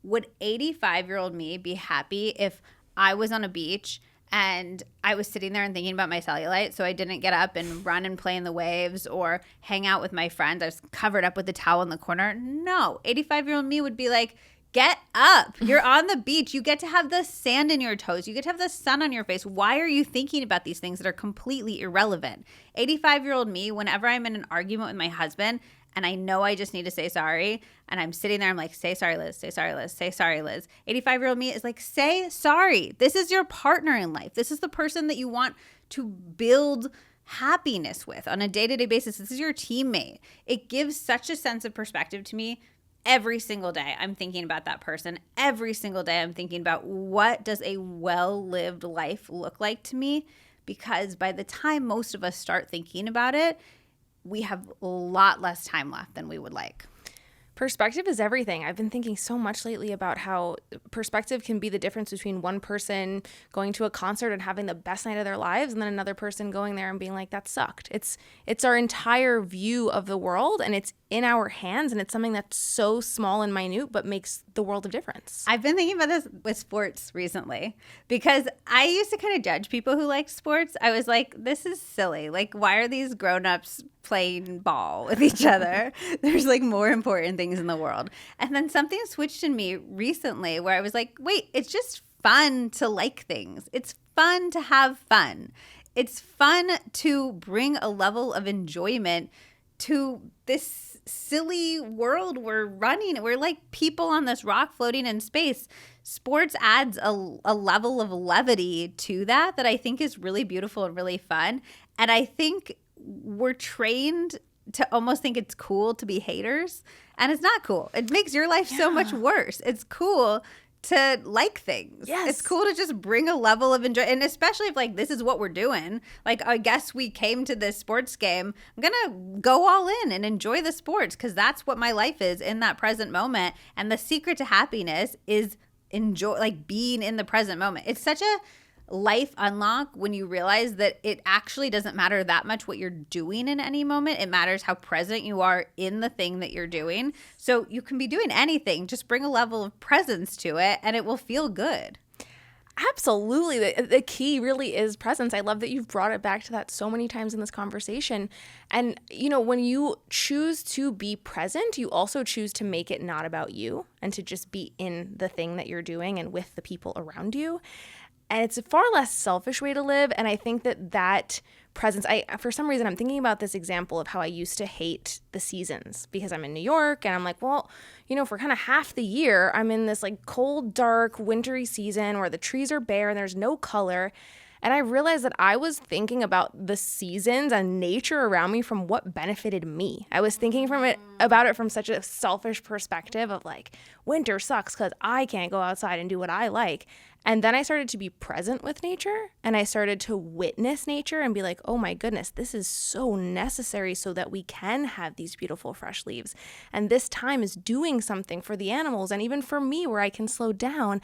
Would 85-year-old me be happy if I was on a beach and I was sitting there and thinking about my cellulite, so I didn't get up and run and play in the waves or hang out with my friends? I was covered up with the towel in the corner. No, 85-year-old me would be like, get up. You're on the beach. You get to have the sand in your toes. You get to have the sun on your face. Why are you thinking about these things that are completely irrelevant? 85-year-old me, whenever I'm in an argument with my husband and I know I just need to say sorry, and I'm sitting there, I'm like, say sorry, Liz, say sorry, Liz, say sorry, Liz. 85-year-old me is like, say sorry. This is your partner in life. This is the person that you want to build happiness with on a day-to-day basis. This is your teammate. It gives such a sense of perspective to me. Every single day I'm thinking about that person. Every single day I'm thinking about, what does a well-lived life look like to me? Because by the time most of us start thinking about it, we have a lot less time left than we would like. Perspective is everything. I've been thinking so much lately about how perspective can be the difference between one person going to a concert and having the best night of their lives and then another person going there and being like, that sucked. It's our entire view of the world, and it's in our hands, and it's something that's so small and minute but makes the world of difference. I've been thinking about this with sports recently because I used to kind of judge people who like sports. I was like, this is silly. Like, why are these grown-ups playing ball with each other? There's like more important things in the world. And then something switched in me recently where I was like, wait, it's just fun to like things. It's fun to have fun. It's fun to bring a level of enjoyment to this silly world we're running. We're like people on this rock floating in space. Sports adds a level of levity to that I think is really beautiful and really fun. And I think we're trained to almost think it's cool to be haters, and it's not cool. It makes your life so much worse. It's cool to like things. Yes. It's cool to just bring a level of enjoy, and especially if like this is what we're doing. Like, I guess we came to this sports game. I'm gonna go all in and enjoy the sports because that's what my life is in that present moment. And the secret to happiness is enjoy, like being in the present moment. It's such a life unlock when you realize that it actually doesn't matter that much what you're doing in any moment. It matters how present you are in the thing that you're doing. So you can be doing anything, just bring a level of presence to it and it will feel good. Absolutely. The key really is presence. I love that you've brought it back to that so many times in this conversation. And, you know, when you choose to be present, you also choose to make it not about you and to just be in the thing that you're doing and with the people around you. And it's a far less selfish way to live. And I think that presence, for some reason, I'm thinking about this example of how I used to hate the seasons because I'm in New York and I'm like, well, you know, for kind of half the year, I'm in this like cold, dark, wintry season where the trees are bare and there's no color. And I realized that I was thinking about the seasons and nature around me from what benefited me. I was thinking about it from such a selfish perspective of like, winter sucks because I can't go outside and do what I like. And then I started to be present with nature and I started to witness nature and be like, oh my goodness, this is so necessary so that we can have these beautiful fresh leaves. And this time is doing something for the animals and even for me where I can slow down.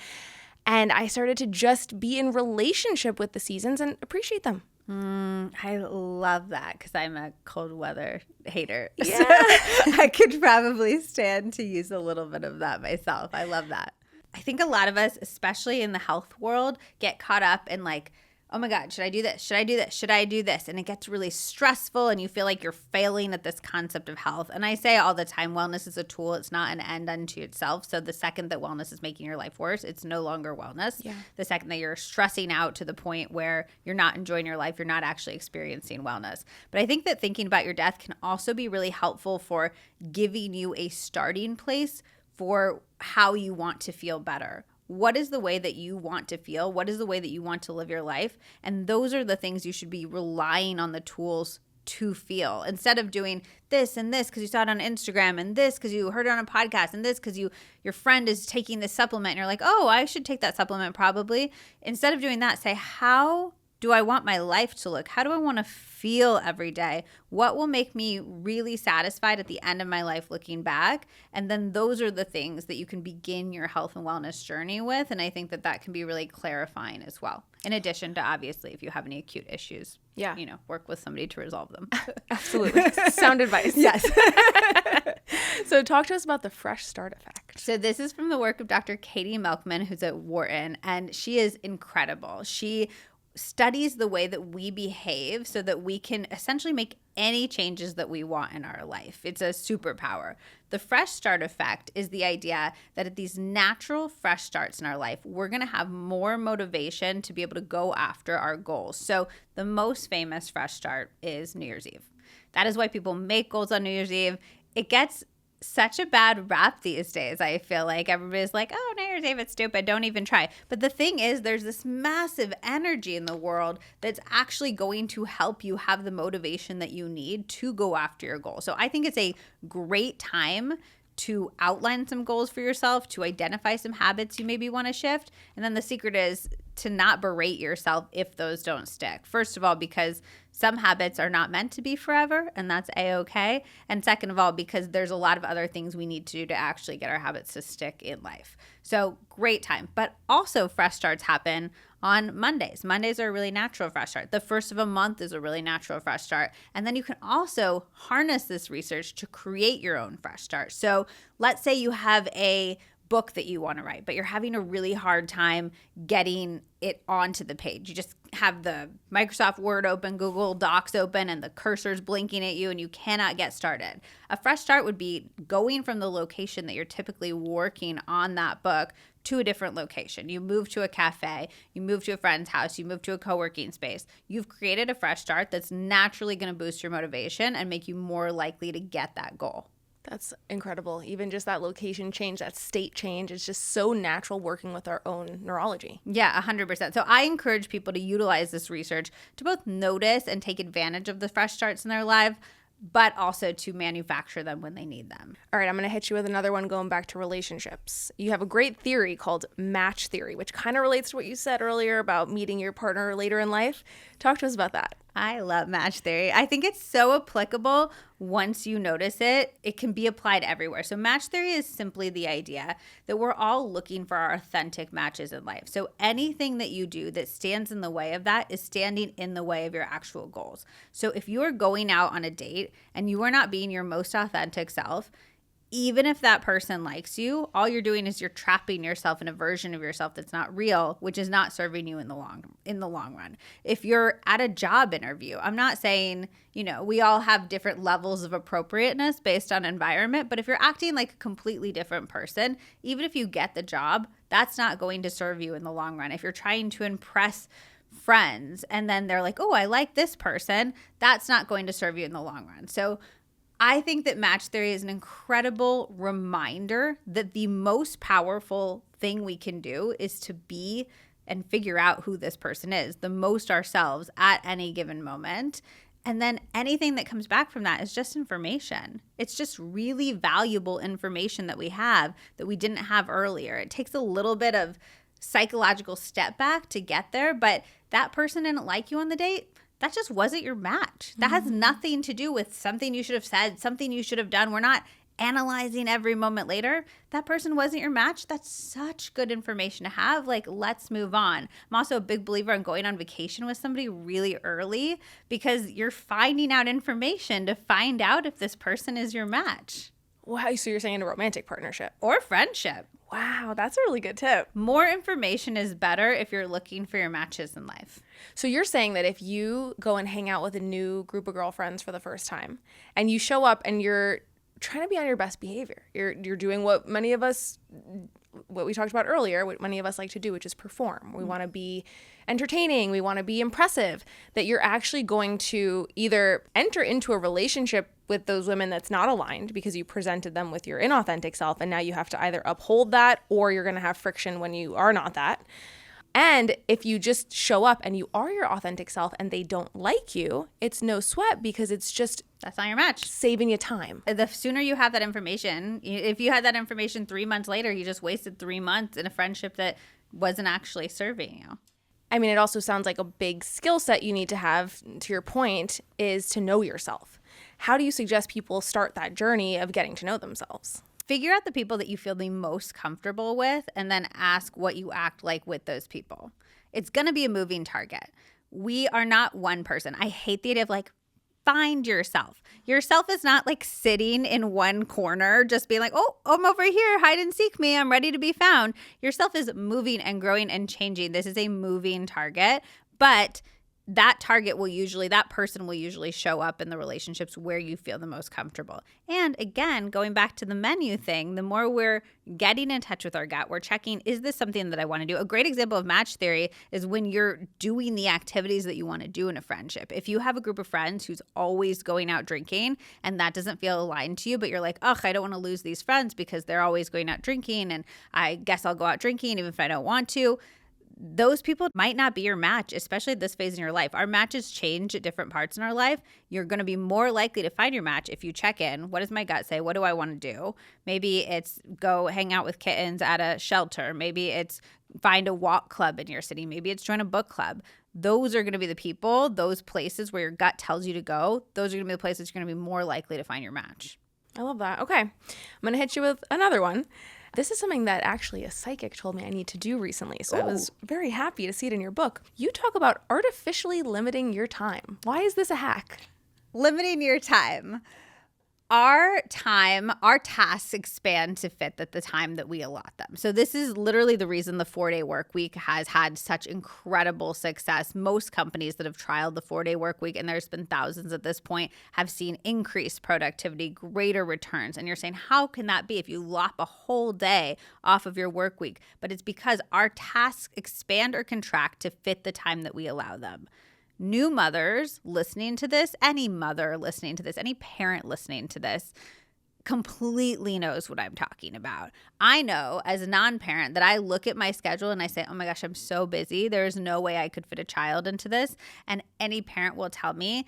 And I started to just be in relationship with the seasons and appreciate them. I love that because I'm a cold weather hater. Yeah. So I could probably stand to use a little bit of that myself. I love that. I think a lot of us, especially in the health world, get caught up in like, oh my God, should I do this? Should I do this? Should I do this? And it gets really stressful and you feel like you're failing at this concept of health. And I say all the time, wellness is a tool. It's not an end unto itself. So the second that wellness is making your life worse, it's no longer wellness. Yeah. The second that you're stressing out to the point where you're not enjoying your life, you're not actually experiencing wellness. But I think that thinking about your death can also be really helpful for giving you a starting place for how you want to feel better. What is the way that you want to feel? What is the way that you want to live your life? And those are the things you should be relying on the tools to feel, instead of doing this and this because you saw it on Instagram, and this because you heard it on a podcast, and this because your friend is taking this supplement and you're like, oh, I should take that supplement probably. Instead of doing that, say, how do I want my life to look? How do I want to feel every day? What will make me really satisfied at the end of my life looking back? And then those are the things that you can begin your health and wellness journey with. And I think that can be really clarifying as well. In addition to, obviously, if you have any acute issues, work with somebody to resolve them. Absolutely. Sound advice. Yes. So talk to us about the fresh start effect. So this is from the work of Dr. Katie Melkman, who's at Wharton, and she is incredible. She studies the way that we behave so that we can essentially make any changes that we want in our life. It's a superpower. The fresh start effect is the idea that at these natural fresh starts in our life, we're going to have more motivation to be able to go after our goals. So the most famous fresh start is New Year's Eve. That is why people make goals on New Year's Eve. It gets such a bad rap these days. I feel like everybody's like, oh, New Year's Eve, it's stupid. Don't even try. But the thing is, there's this massive energy in the world that's actually going to help you have the motivation that you need to go after your goal. So I think it's a great time to outline some goals for yourself, to identify some habits you maybe want to shift. And then the secret is to not berate yourself if those don't stick. First of all, because some habits are not meant to be forever, and that's A-okay. And second of all, because there's a lot of other things we need to do to actually get our habits to stick in life. So great time. But also fresh starts happen on Mondays. Mondays are a really natural fresh start. The first of a month is a really natural fresh start. And then you can also harness this research to create your own fresh start. So let's say you have a book that you want to write, but you're having a really hard time getting it onto the page. You just have the Microsoft Word open, Google Docs open, and the cursor's blinking at you and you cannot get started. A fresh start would be going from the location that you're typically working on that book to a different location. You move to a cafe, you move to a friend's house, you move to a co-working space. You've created a fresh start that's naturally going to boost your motivation and make you more likely to get that goal. That's incredible. Even just that location change, that state change is just so natural working with our own neurology. Yeah, 100%. So I encourage people to utilize this research to both notice and take advantage of the fresh starts in their life, but also to manufacture them when they need them. All right, I'm going to hit you with another one going back to relationships. You have a great theory called match theory, which kind of relates to what you said earlier about meeting your partner later in life. Talk to us about that. I love match theory. I think it's so applicable once you notice it. It can be applied everywhere. So match theory is simply the idea that we're all looking for our authentic matches in life. So anything that you do that stands in the way of that is standing in the way of your actual goals. So if you are going out on a date and you are not being your most authentic self, even if that person likes you, all you're doing is you're trapping yourself in a version of yourself that's not real, which is not serving you in the long run. If you're at a job interview, I'm not saying, we all have different levels of appropriateness based on environment, but if you're acting like a completely different person, even if you get the job, that's not going to serve you in the long run. If you're trying to impress friends and then they're like, oh, I like this person, that's not going to serve you in the long run. So I think that match theory is an incredible reminder that the most powerful thing we can do is to be and figure out who this person is, the most ourselves at any given moment. And then anything that comes back from that is just information. It's just really valuable information that we have that we didn't have earlier. It takes a little bit of psychological step back to get there, but that person didn't like you on the date. That just wasn't your match. That has nothing to do with something you should have said, something you should have done. We're not analyzing every moment later. That person wasn't your match. That's such good information to have. Like, let's move on. I'm also a big believer in going on vacation with somebody really early because you're finding out information to find out if this person is your match. Wow, so you're saying a romantic partnership. Or friendship. Wow, that's a really good tip. More information is better if you're looking for your matches in life. So you're saying that if you go and hang out with a new group of girlfriends for the first time and you show up and you're trying to be on your best behavior, you're doing what we talked about earlier, what many of us like to do, which is perform. We want to be entertaining. We want to be impressive, that you're actually going to either enter into a relationship with those women that's not aligned because you presented them with your inauthentic self and now you have to either uphold that or you're going to have friction when you are not that. And if you just show up and you are your authentic self and they don't like you, it's no sweat because it's just That's not your match. saving you time. The sooner you have that information, if you had that information 3 months later, you just wasted 3 months in a friendship that wasn't actually serving you. I mean, it also sounds like a big skill set you need to have, to your point, is to know yourself. How do you suggest people start that journey of getting to know themselves? Figure out the people that you feel the most comfortable with and then ask what you act like with those people. It's going to be a moving target. We are not one person. I hate the idea of like, find yourself. Yourself is not like sitting in one corner, just being like, oh, I'm over here, hide and seek me, I'm ready to be found. Yourself is moving and growing and changing. This is a moving target, but that person will usually show up in the relationships where you feel the most comfortable. And again, going back to the menu thing, the more we're getting in touch with our gut, we're checking, is this something that I want to do? A great example of match theory is when you're doing the activities that you want to do in a friendship. If you have a group of friends who's always going out drinking and that doesn't feel aligned to you, but you're like, ugh, I don't want to lose these friends because they're always going out drinking and I guess I'll go out drinking even if I don't want to. Those people might not be your match, especially at this phase in your life. Our matches change at different parts in our life. You're going to be more likely to find your match if you check in. What does my gut say? What do I want to do? Maybe it's go hang out with kittens at a shelter. Maybe it's find a walk club in your city. Maybe it's join a book club. Those are going to be the people, those places where your gut tells you to go. Those are going to be the places you're going to be more likely to find your match. I love that. Okay. I'm going to hit you with another one. This is something that actually a psychic told me I need to do recently, so I was very happy to see it in your book. You talk about artificially limiting your time. Why is this a hack? Limiting your time. Our tasks expand to fit the time that we allot them. So this is literally the reason the 4-day work week has had such incredible success. Most companies that have trialed the 4-day work week, and there's been thousands at this point, have seen increased productivity, greater returns. And you're saying, how can that be if you lop a whole day off of your work week? But it's because our tasks expand or contract to fit the time that we allow them. New mothers listening to this, any mother listening to this, any parent listening to this completely knows what I'm talking about. I know as a non-parent that I look at my schedule and I say, oh my gosh, I'm so busy. There's no way I could fit a child into this. And any parent will tell me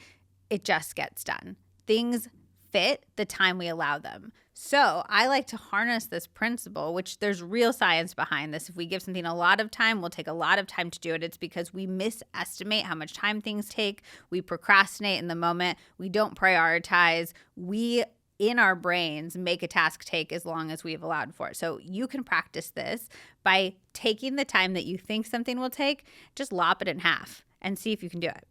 it just gets done. Things fit the time we allow them. So I like to harness this principle, which there's real science behind this. If we give something a lot of time, we'll take a lot of time to do it. It's because we misestimate how much time things take. We procrastinate in the moment. We don't prioritize. We, in our brains, make a task take as long as we've allowed for it. So you can practice this by taking the time that you think something will take, just lop it in half and see if you can do it.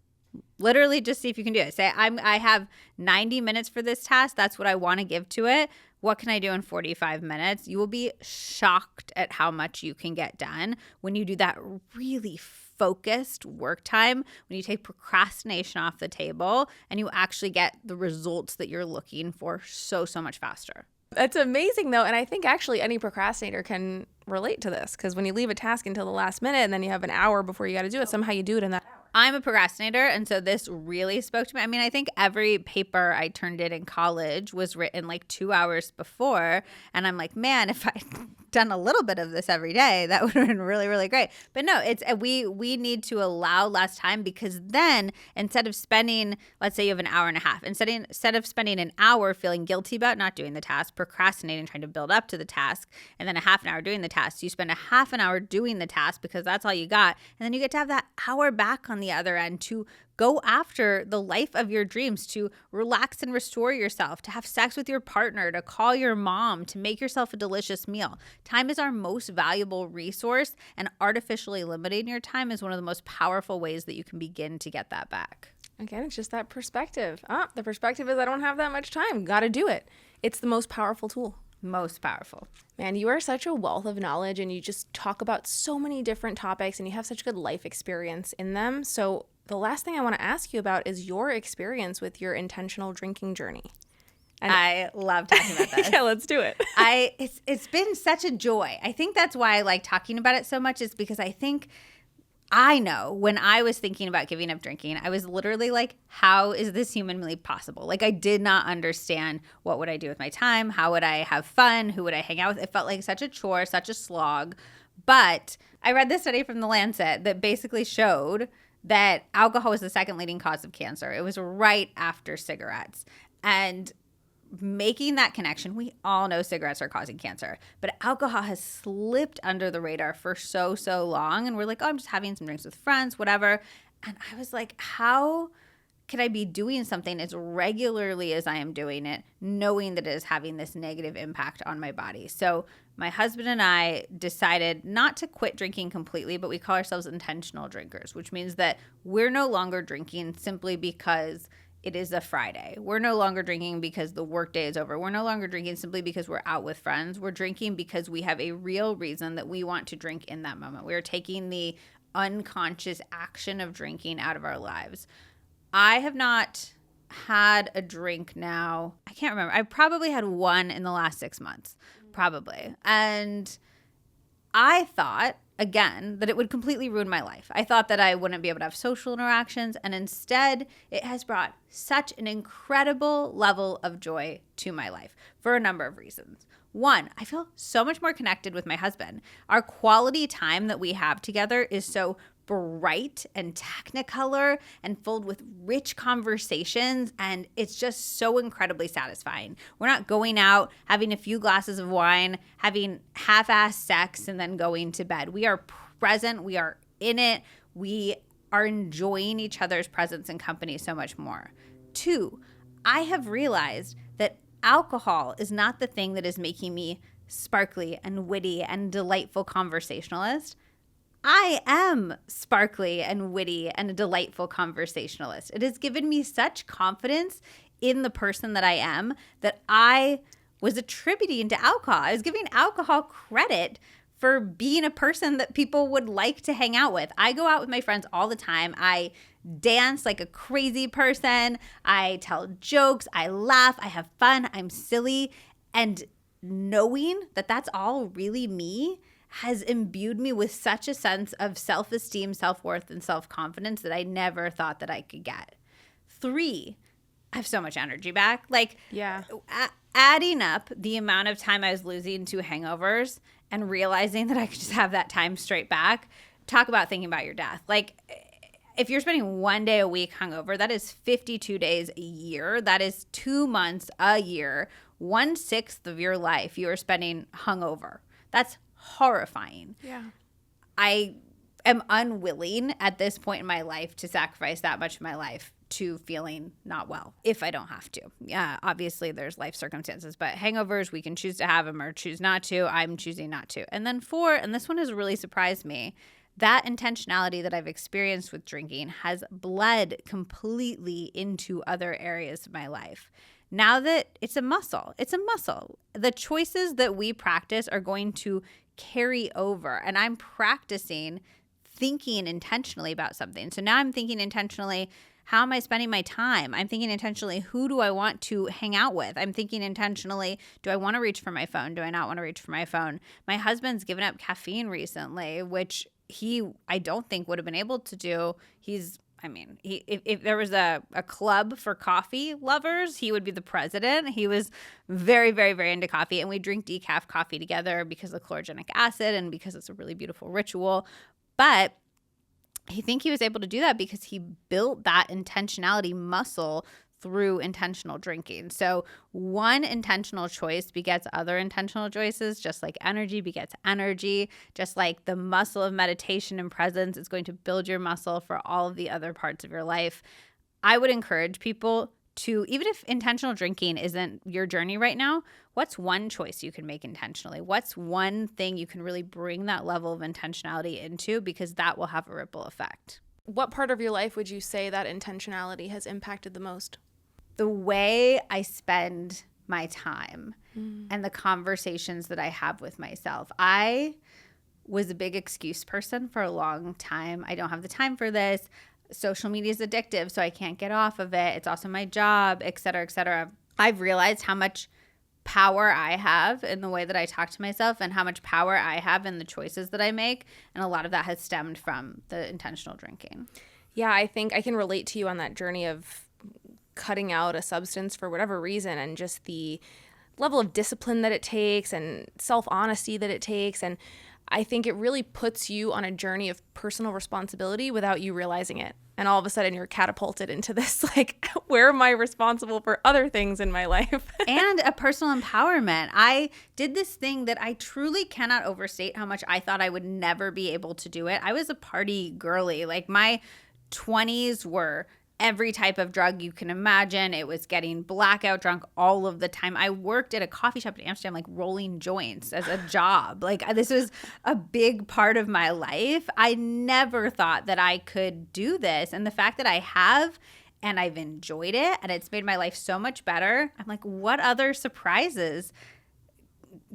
Literally just see if you can do it. Say, I have 90 minutes for this task. That's what I want to give to it. What can I do in 45 minutes? You will be shocked at how much you can get done when you do that really focused work time, when you take procrastination off the table and you actually get the results that you're looking for so much faster. That's amazing, though. And I think actually any procrastinator can relate to this because when you leave a task until the last minute and then you have an hour before you got to do it, somehow you do it in that hour. I'm a procrastinator, and so this really spoke to me. I mean, I think every paper I turned in college was written like 2 hours before, and I'm like, man, if I'd done a little bit of this every day, that would have been really, really great. But no, it's we need to allow less time because then instead of spending, let's say you have an hour and a half, instead of spending an hour feeling guilty about not doing the task, procrastinating, trying to build up to the task, and then a half an hour doing the task, you spend a half an hour doing the task because that's all you got, and then you get to have that hour back on the other end to go after the life of your dreams, to relax and restore yourself, to have sex with your partner, to call your mom, to make yourself a delicious meal. Time is our most valuable resource, and artificially limiting your time is one of the most powerful ways that you can begin to get that back. Again, it's just that perspective. The perspective is I don't have that much time. Got to do it. It's the most powerful tool. Most powerful. Man, you are such a wealth of knowledge and you just talk about so many different topics and you have such good life experience in them. So the last thing I want to ask you about is your experience with your intentional drinking journey. And I love talking about this. Yeah, let's do it. It's been such a joy. I think that's why I like talking about it so much, is because I know when I was thinking about giving up drinking, I was literally like, how is this humanly possible? Like, I did not understand what would I do with my time? How would I have fun? Who would I hang out with? It felt like such a chore, such a slog. But I read this study from the Lancet that basically showed that alcohol was the second leading cause of cancer. It was right after cigarettes. And making that connection, we all know cigarettes are causing cancer, but alcohol has slipped under the radar for so long. And we're like, oh, I'm just having some drinks with friends, whatever. And I was like, how can I be doing something as regularly as I am doing it, knowing that it is having this negative impact on my body? So my husband and I decided not to quit drinking completely, but we call ourselves intentional drinkers, which means that we're no longer drinking simply because it is a Friday. We're no longer drinking because the workday is over. We're no longer drinking simply because we're out with friends. We're drinking because we have a real reason that we want to drink in that moment. We are taking the unconscious action of drinking out of our lives. I have not had a drink now. I can't remember. I probably had one in the last 6 months, probably. And I thought, again, that it would completely ruin my life. I thought that I wouldn't be able to have social interactions, and instead it has brought such an incredible level of joy to my life for a number of reasons. One, I feel so much more connected with my husband. Our quality time that we have together is so bright and technicolor and filled with rich conversations, and it's just so incredibly satisfying. We're not going out, having a few glasses of wine, having half-assed sex, and then going to bed. We are present. We are in it. We are enjoying each other's presence and company so much more. Two, I have realized that alcohol is not the thing that is making me sparkly and witty and delightful conversationalist. I am sparkly and witty and a delightful conversationalist. It has given me such confidence in the person that I am that I was attributing to alcohol. I was giving alcohol credit for being a person that people would like to hang out with. I go out with my friends all the time. I dance like a crazy person. I tell jokes. I laugh. I have fun. I'm silly. And knowing that that's all really me has imbued me with such a sense of self-esteem, self-worth, and self-confidence that I never thought that I could get. 3, I have so much energy back. Like, Yeah. Adding up the amount of time I was losing to hangovers and realizing that I could just have that time straight back. Talk about thinking about your death. Like, if you're spending 1 day a week hungover, that is 52 days a year. That is 2 months a year. 1/6 of your life you are spending hungover. That's horrifying. Yeah. I am unwilling at this point in my life to sacrifice that much of my life to feeling not well if I don't have to. Yeah, obviously there's life circumstances, but hangovers, we can choose to have them or choose not to. I'm choosing not to. And then 4, and this one has really surprised me, that intentionality that I've experienced with drinking has bled completely into other areas of my life. Now that it's a muscle. The choices that we practice are going to carry over, and I'm practicing thinking intentionally about something. So now I'm thinking intentionally, how am I spending my time? I'm thinking intentionally, who do I want to hang out with? I'm thinking intentionally, do I want to reach for my phone? Do I not want to reach for my phone? My husband's given up caffeine recently, which I don't think would have been able to do. If there was a club for coffee lovers, he would be the president. He was very, very, very into coffee, and we drink decaf coffee together because of the chlorogenic acid and because it's a really beautiful ritual. But I think he was able to do that because he built that intentionality muscle through intentional drinking. So one intentional choice begets other intentional choices, just like energy begets energy, just like the muscle of meditation and presence is going to build your muscle for all of the other parts of your life. I would encourage people to, even if intentional drinking isn't your journey right now, what's one choice you can make intentionally? What's one thing you can really bring that level of intentionality into, because that will have a ripple effect. What part of your life would you say that intentionality has impacted the most? The way I spend my time and the conversations that I have with myself. I was a big excuse person for a long time. I don't have the time for this. Social media is addictive, so I can't get off of it. It's also my job, et cetera, et cetera. I've realized how much power I have in the way that I talk to myself and how much power I have in the choices that I make. And a lot of that has stemmed from the intentional drinking. Yeah, I think I can relate to you on that journey of cutting out a substance for whatever reason, and just the level of discipline that it takes and self-honesty that it takes. And I think it really puts you on a journey of personal responsibility without you realizing it. And all of a sudden you're catapulted into this, like, where am I responsible for other things in my life? And a personal empowerment. I did this thing that I truly cannot overstate how much I thought I would never be able to do it. I was a party girly. Like, my 20s were every type of drug you can imagine. It was getting blackout drunk all of the time. I worked at a coffee shop in Amsterdam, like rolling joints as a job. Like, this was a big part of my life. I never thought that I could do this. And the fact that I have, and I've enjoyed it, and it's made my life so much better. I'm like, what other surprises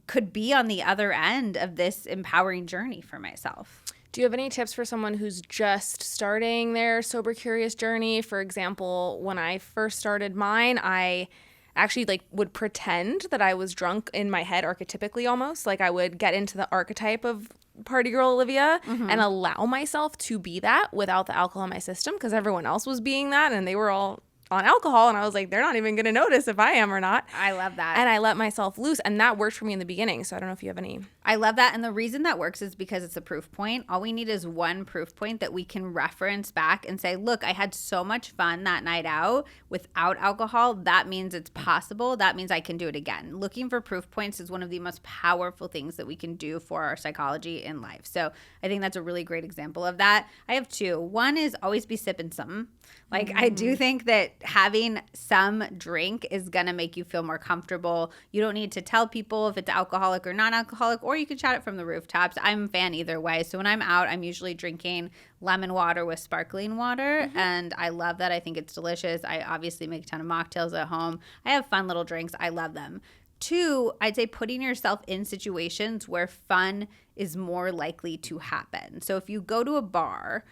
could be on the other end of this empowering journey for myself? Do you have any tips for someone who's just starting their sober curious journey? For example, when I first started mine, I actually would pretend that I was drunk in my head, archetypically almost. Like, I would get into the archetype of party girl Olivia and allow myself to be that without the alcohol in my system, because everyone else was being that and they were all on alcohol, and I was like, they're not even going to notice if I am or not. I love that. And I let myself loose, and that worked for me in the beginning. So I don't know if you have any. I love that. And the reason that works is because it's a proof point. All we need is one proof point that we can reference back and say, look, I had so much fun that night out without alcohol. That means it's possible. That means I can do it again. Looking for proof points is one of the most powerful things that we can do for our psychology in life. So I think that's a really great example of that. I have two. One is always be sipping something. Like, I do think that having some drink is going to make you feel more comfortable. You don't need to tell people if it's alcoholic or non-alcoholic, or you can shout it from the rooftops. I'm a fan either way. So when I'm out, I'm usually drinking lemon water with sparkling water, and I love that. I think it's delicious. I obviously make a ton of mocktails at home. I have fun little drinks. I love them. Two, I'd say putting yourself in situations where fun is more likely to happen. So if you go to a bar,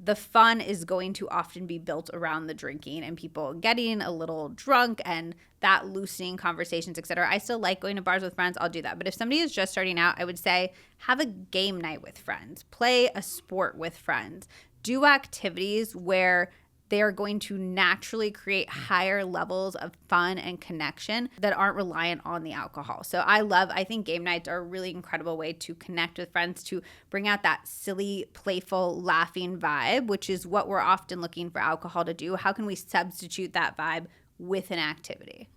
the fun is going to often be built around the drinking and people getting a little drunk and that loosening conversations, etc. I still like going to bars with friends. I'll do that. But if somebody is just starting out, I would say have a game night with friends. Play a sport with friends. Do activities where they are going to naturally create higher levels of fun and connection that aren't reliant on the alcohol. So I think game nights are a really incredible way to connect with friends, to bring out that silly, playful, laughing vibe, which is what we're often looking for alcohol to do. How can we substitute that vibe with an activity?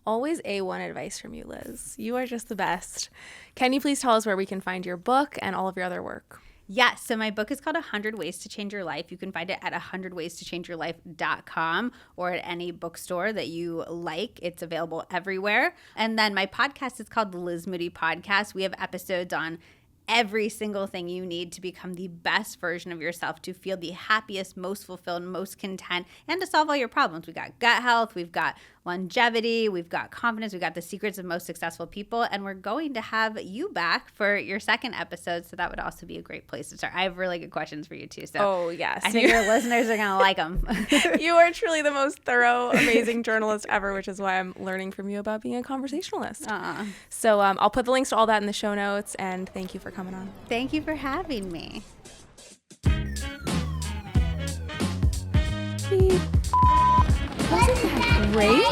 Always A1 advice from you, Liz. You are just the best. Can you please tell us where we can find your book and all of your other work? Yes. So my book is called 100 Ways to Change Your Life. You can find it at 100waystoChangeYourLife.com or at any bookstore that you like. It's available everywhere. And then my podcast is called the Liz Moody Podcast. We have episodes on every single thing you need to become the best version of yourself, to feel the happiest, most fulfilled, most content, and to solve all your problems. We've got gut health, we've got longevity, we've got confidence, we've got the secrets of most successful people, and we're going to have you back for your second episode, so that would also be a great place to start. I have really good questions for you too, so oh yes, I think your listeners are going to like them. You are truly the most thorough, amazing journalist ever, which is why I'm learning from you about being a conversationalist. So I'll put the links to all that in the show notes, and thank you for coming on. Thank you for having me. Wasn't that great?